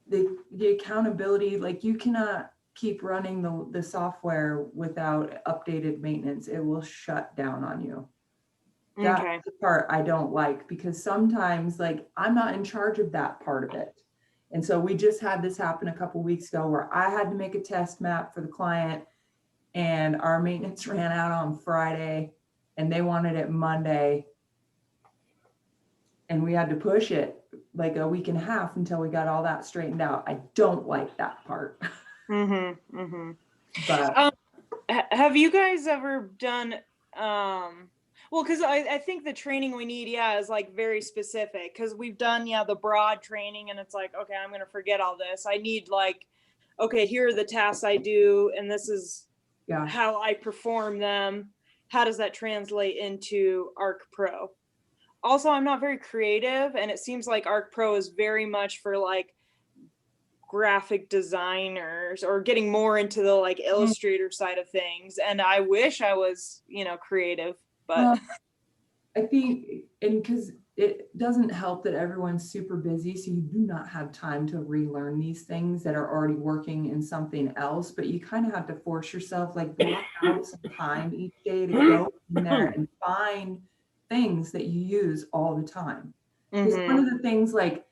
the accountability, like you cannot keep running the software without updated maintenance. It will shut down on you. That's the part I don't like, because sometimes like I'm not in charge of that part of it. And so we just had this happen a couple weeks ago where I had to make a test map for the client and our maintenance ran out on Friday and they wanted it Monday. And we had to push it like a week and a half until we got all that straightened out. I don't like that part. Mm-hmm, mm-hmm. But Have you guys ever done, well, because I think the training we need, yeah, is like very specific, because we've done, yeah, the broad training and it's like, okay, I'm going to forget all this. I need like, okay, here are the tasks I do and this is yeah, how I perform them. How does that translate into Arc Pro? Also, I'm not very creative, and it seems like Arc Pro is very much for like graphic designers or getting more into the like Illustrator side of things. And I wish I was, you know, creative, but I think, and because it doesn't help that everyone's super busy, so you do not have time to relearn these things that are already working in something else, but you kind of have to force yourself, like block out some time each day to go in there and find things that you use all the time. Because one of the things like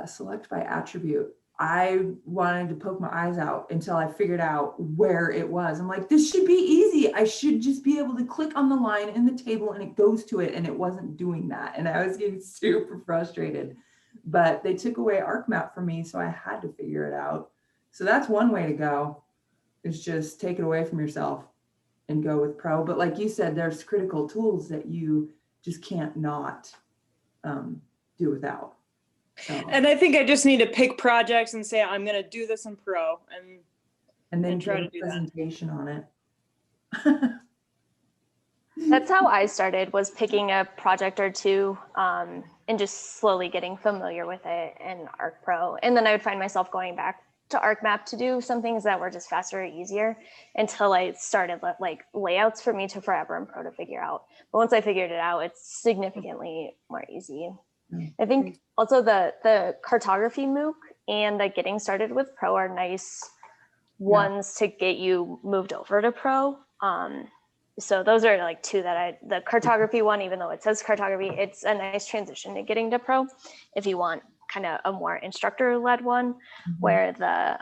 select by attribute, I wanted to poke my eyes out until I figured out where it was. I'm like, this should be easy. I should just be able to click on the line in the table and it goes to it, and it wasn't doing that. And I was getting super frustrated, but they took away ArcMap from me, so I had to figure it out. So that's one way to go, is just take it away from yourself and go with Pro. But like you said, there's critical tools that you just can't not do without. So, and I think I just need to pick projects and say, I'm going to do this in Pro and then try try to do a that. presentation on it. That's how I started, was picking a project or two and just slowly getting familiar with it in Arc Pro. And then I would find myself going back to ArcMap to do some things that were just faster or easier until I started like layouts for me to forever in Pro to figure out. But once I figured it out, it's significantly more easy. I think also the cartography MOOC and the getting started with Pro are nice ones to get you moved over to Pro. So those are like two that the cartography one, even though it says cartography, it's a nice transition to getting to Pro if you want kind of a more instructor-led one, where the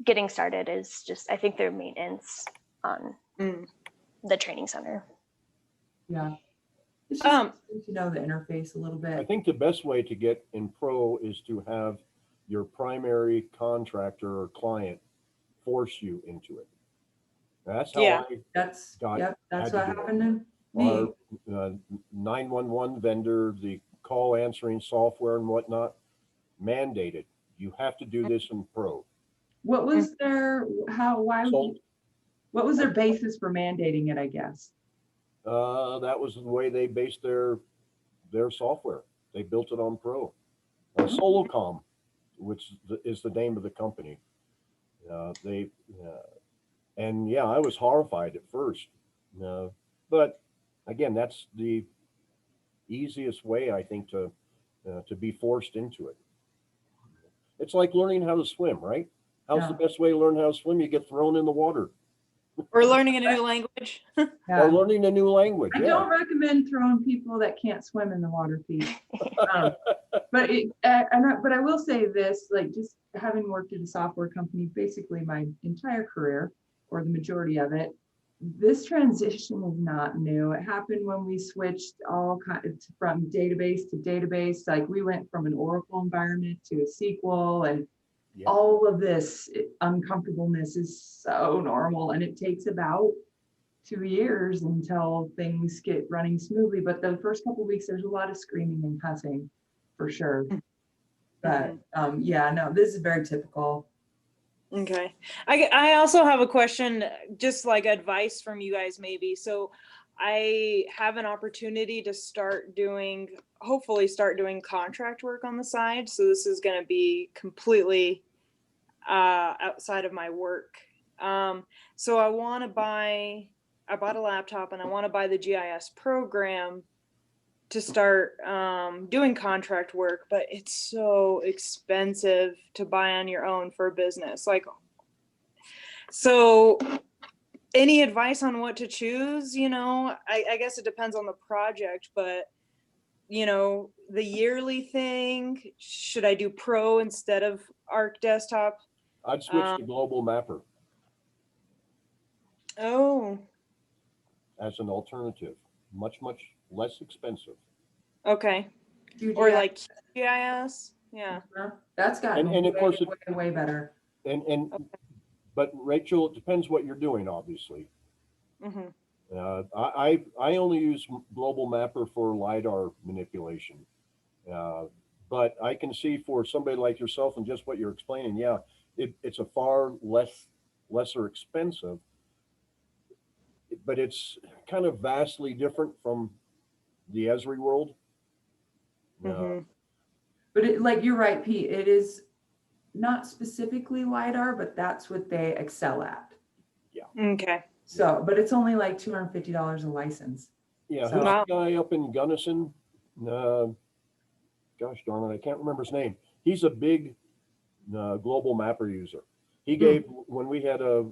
getting started is just, I think, their maintenance on the training center. Yeah. It's just to know the interface a little I bit. think the best way to get in Pro is to have your primary contractor or client force you into it. That's how Yeah. That's got yep. That's had what to do it. happened to me. Our 911 vendor, the call answering software and whatnot, mandated you have to do this in Pro. What was their So what was their basis for mandating it, I guess? that was the way they based their software. They built it on Pro. Solocom, which is the name of the company. And yeah, I was horrified at first. But again, that's the easiest way, I think, to be forced into it. It's like learning how to swim, right? How's the best way to learn how to swim? You get thrown in the water. Or learning a new language. Yeah. Or learning a new language. I don't recommend throwing people that can't swim in the water, Pete. But I will say this, like just having worked at a software company basically my entire career, or the majority of it, this transition is not new. It happened when we switched all kinds from database to database. Like we went from an Oracle environment to a SQL, and all of this uncomfortableness is so normal, and it takes about 2 years until things get running smoothly. But the first couple of weeks, there's a lot of screaming and cussing for sure. But yeah, no, this is very typical. Okay. I also have a question, just like advice from you guys maybe. So I have an opportunity to hopefully start doing contract work on the side. So this is going to be completely outside of my work. So I bought a laptop and I want to buy the GIS program to start doing contract work, but it's so expensive to buy on your own for a business. Like, so any advice on what to choose? You know, I guess it depends on the project, but you know, the yearly thing? Should I do Pro instead of Arc Desktop? I'd switch to Global Mapper Oh, as an alternative, much less expensive. okay. QGIS, Or like GIS? Yeah. that's gotten And of way, course, way better. and but Rachel, it depends what you're doing, obviously. Mm-hmm. I only use Global Mapper for LiDAR manipulation. But I can see for somebody like yourself and just what you're explaining, yeah, it's a far lesser expensive, but it's kind of vastly different from the Esri world. Mm-hmm. But it, like you're right, Pete, it is not specifically LiDAR, but that's what they excel at. Okay. So, but it's only like $250 a license. Yeah, So- who's Wow. the guy up in Gunnison? Gosh darn it, I can't remember his name. He's a big Global Mapper user. He gave, when we had a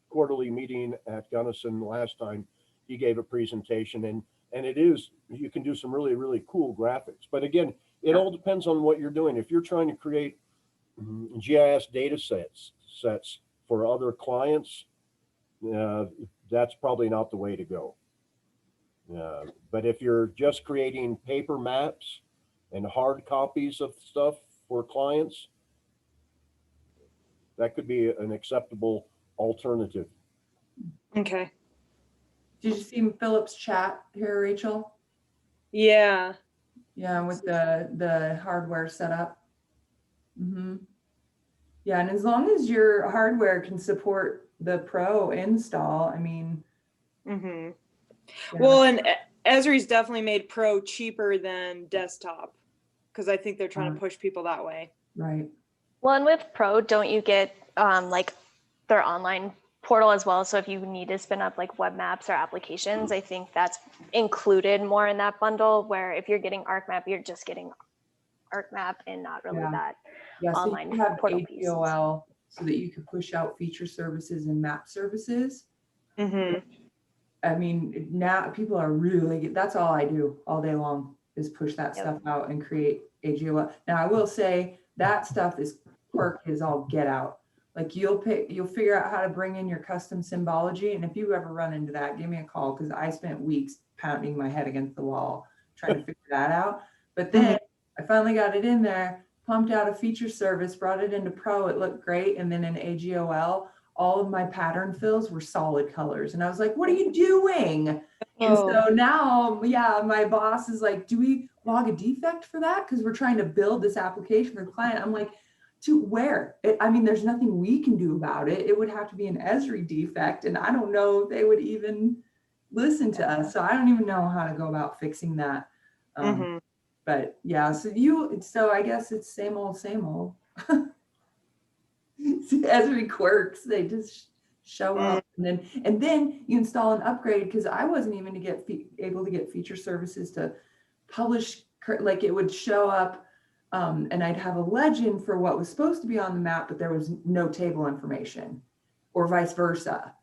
quarterly meeting at Gunnison last time, he gave a presentation, and it is, you can do some really cool graphics. But again, it all depends on what you're doing. If you're trying to create GIS data sets for other clients, that's probably not the way to go. But if you're just creating paper maps and hard copies of stuff for clients, that could be an acceptable alternative. Okay. Did you see Philip's chat here, Rachel? Yeah. Yeah, with the hardware setup. Mm-hmm. Yeah, and as long as your hardware can support the Pro install, I mean. Mm-hmm. Yeah. Well, and Esri's definitely made Pro cheaper than desktop because I think they're trying to push people that way. Right. Well, and with Pro, don't you get like their online portal as well? So if you need to spin up like web maps or applications, I think that's included more in that bundle, where if you're getting ArcMap, you're just getting ArcMap and not really that Yeah, so online you have portal piece. AGOL so that you could push out feature services and map services. Mm-hmm. I mean, now people are really, that's all I do all day long is push that Yep. stuff out and create AGOL. Now I will say that stuff is quirk is all get out. Like you'll figure out how to bring in your custom symbology. And if you ever run into that, give me a call, because I spent weeks pounding my head against the wall trying to figure that out. But then I finally got it in there, pumped out a feature service, brought it into Pro, it looked great. And then in AGOL, all of my pattern fills were solid colors. And I was like, what are you doing? And so now, yeah, my boss is like, do we log a defect for that? Because we're trying to build this application for the client. I'm like, to where? I mean, there's nothing we can do about it. It would have to be an Esri defect. And I don't know if they would even listen to us. So I don't even know how to go about fixing that. But yeah, so I guess it's same old. Esri quirks, they just show up, and then you install an upgrade, because I wasn't even able to get feature services to publish, like it would show up and I'd have a legend for what was supposed to be on the map, but there was no table information, or vice versa.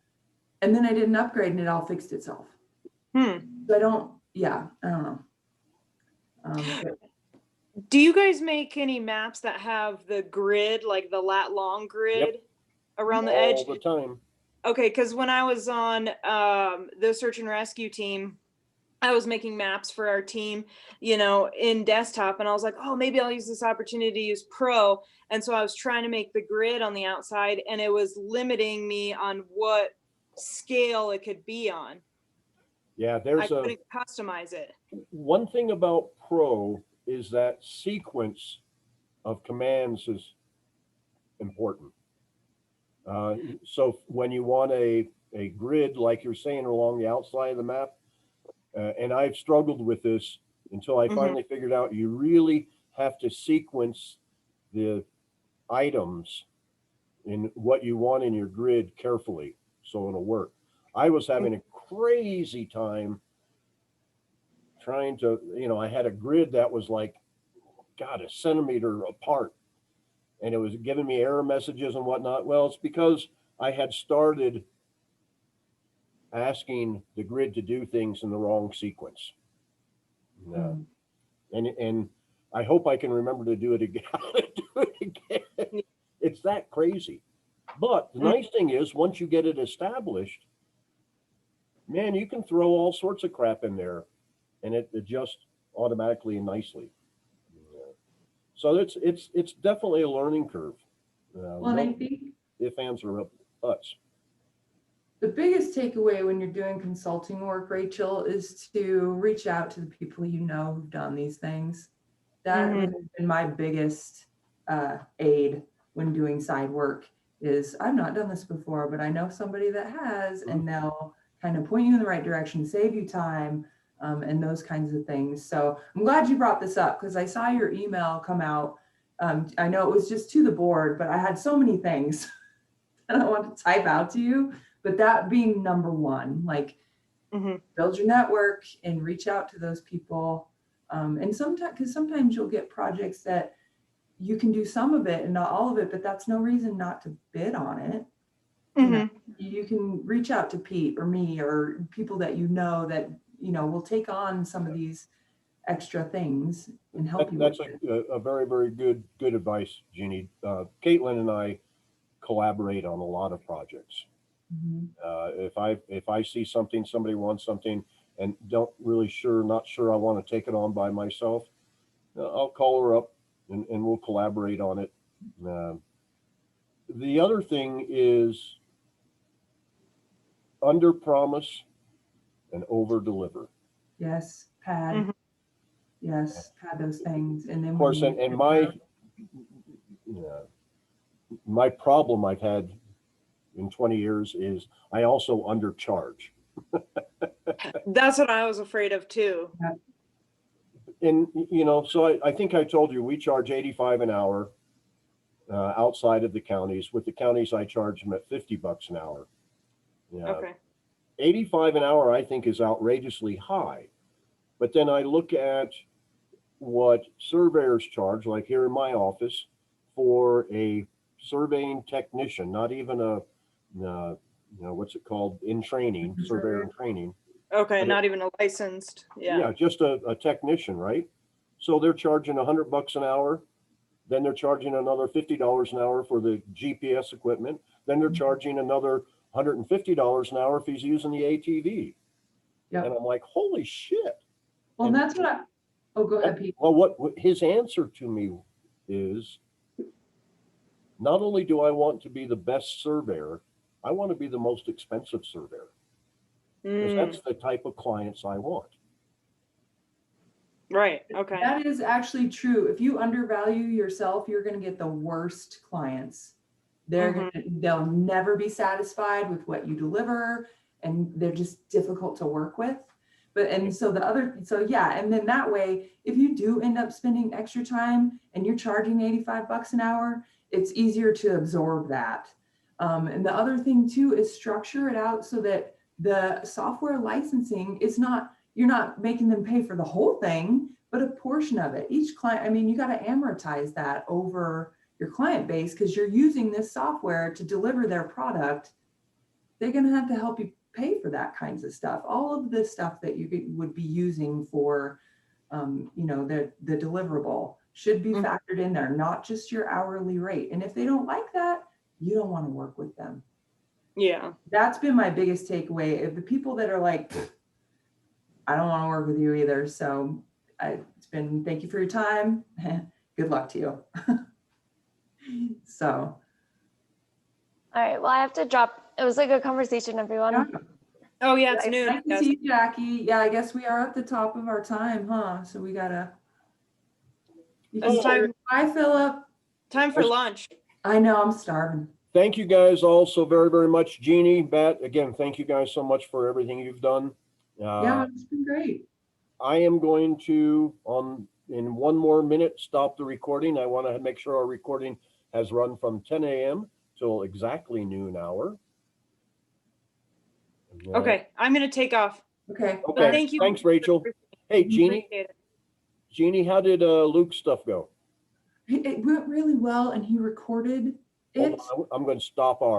And then I did an upgrade and it all fixed itself. So I don't know. Do you guys make any maps that have the grid, like the lat long grid around the edge? All the time. Okay, because when I was on the search and rescue team, I was making maps for our team, in desktop, and I was like, oh, maybe I'll use this opportunity to use Pro. And so I was trying to make the grid on the outside, and it was limiting me on what scale it could be on. Yeah, I couldn't customize it. One thing about Pro is that sequence of commands is important. So when you want a grid, like you're saying, along the outside of the map, and I've struggled with this until I finally figured out you really have to sequence the items in what you want in your grid carefully so it'll work. I was having a crazy time trying to, I had a grid that was like, God, a centimeter apart, and it was giving me error messages and whatnot. Well, it's because I had started asking the grid to do things in the wrong sequence. And I hope I can remember to do it again. It's that crazy. But the nice thing is, once you get it established, man, you can throw all sorts of crap in there and it adjusts automatically and nicely. So it's definitely a learning curve. Well, and I think if ands or buts. the biggest takeaway when you're doing consulting work, Rachel, is to reach out to the people you know who've done these things. That has been my biggest aid when doing side work is I've not done this before, but I know somebody that has, and they'll kind of point you in the right direction, save you time, and those kinds of things. So I'm glad you brought this up because I saw your email come out. I know it was just to the board, but I had so many things that I want to type out to you, but that being number one, like build your network and reach out to those people. And sometimes you'll get projects that you can do some of it and not all of it, but that's no reason not to bid on it. You know, you can reach out to Pete or me or people that that will take on some of these extra things and help you. That's a very, very good advice, Jeannie. Caitlin and I collaborate on a lot of projects. If I see something, somebody wants something and not sure I want to take it on by myself, I'll call her up and we'll collaborate on it. The other thing is under promise and over deliver. Yes, pad. Yes, pad those things. And then of course, and my problem I've had in 20 years is I also undercharge. That's what I was afraid of too. And, so I think I told you, we charge 85 an hour outside of the counties. With the counties, I charge them at $50 an hour. Okay. 85 an hour, I think, is outrageously high. But then I look at what surveyors charge, like here in my office, for a surveying technician, not even what's it called, in training, surveyor in training. Okay, not even a licensed. Yeah, just a technician, right? So they're charging $100 an hour. Then they're charging another $50 an hour for the GPS equipment. Then they're charging another $150 an hour if he's using the ATV. Yep. And I'm like, holy shit. Well, and that's what go ahead, Pete. Well, what his answer to me is, not only do I want to be the best surveyor, I want to be the most expensive surveyor. Because that's the type of clients I want. Right. Okay. That is actually true. If you undervalue yourself, you're going to get the worst clients. They'll never be satisfied with what you deliver, and they're just difficult to work with. And then that way, if you do end up spending extra time and you're charging $85 an hour, it's easier to absorb that. And the other thing too is structure it out so that the software licensing is you're not making them pay for the whole thing, but a portion of it. Each client, you got to amortize that over your client base because you're using this software to deliver their product. They're going to have to help you pay for that kinds of stuff. All of the stuff that you would be using for, the deliverable should be factored in there, not just your hourly rate. And if they don't like that, you don't want to work with them. Yeah. That's been my biggest takeaway. If the people that are like, I don't want to work with you either. So thank you for your time. Good luck to you. So. All right. Well, I have to drop. It was a good conversation, everyone. Yeah. Oh yeah, it's noon. Nice to see you, Jackie. Yeah, I guess we are at the top of our time, huh? So we gotta. Bye, Philip. Time for lunch. I know, I'm starving. Thank you guys all so very, very much. Jeannie, Bat, again, thank you guys so much for everything you've done. Yeah, it's been great. I am going to, in one more minute, stop the recording. I want to make sure our recording has run from 10 a.m. till exactly noon hour. Okay, I'm going to take off. Okay. Okay, thank you. Thanks, Rachel. Hey, Jeannie, how did Luke's stuff go? It went really well, and he recorded it. I'm going to stop our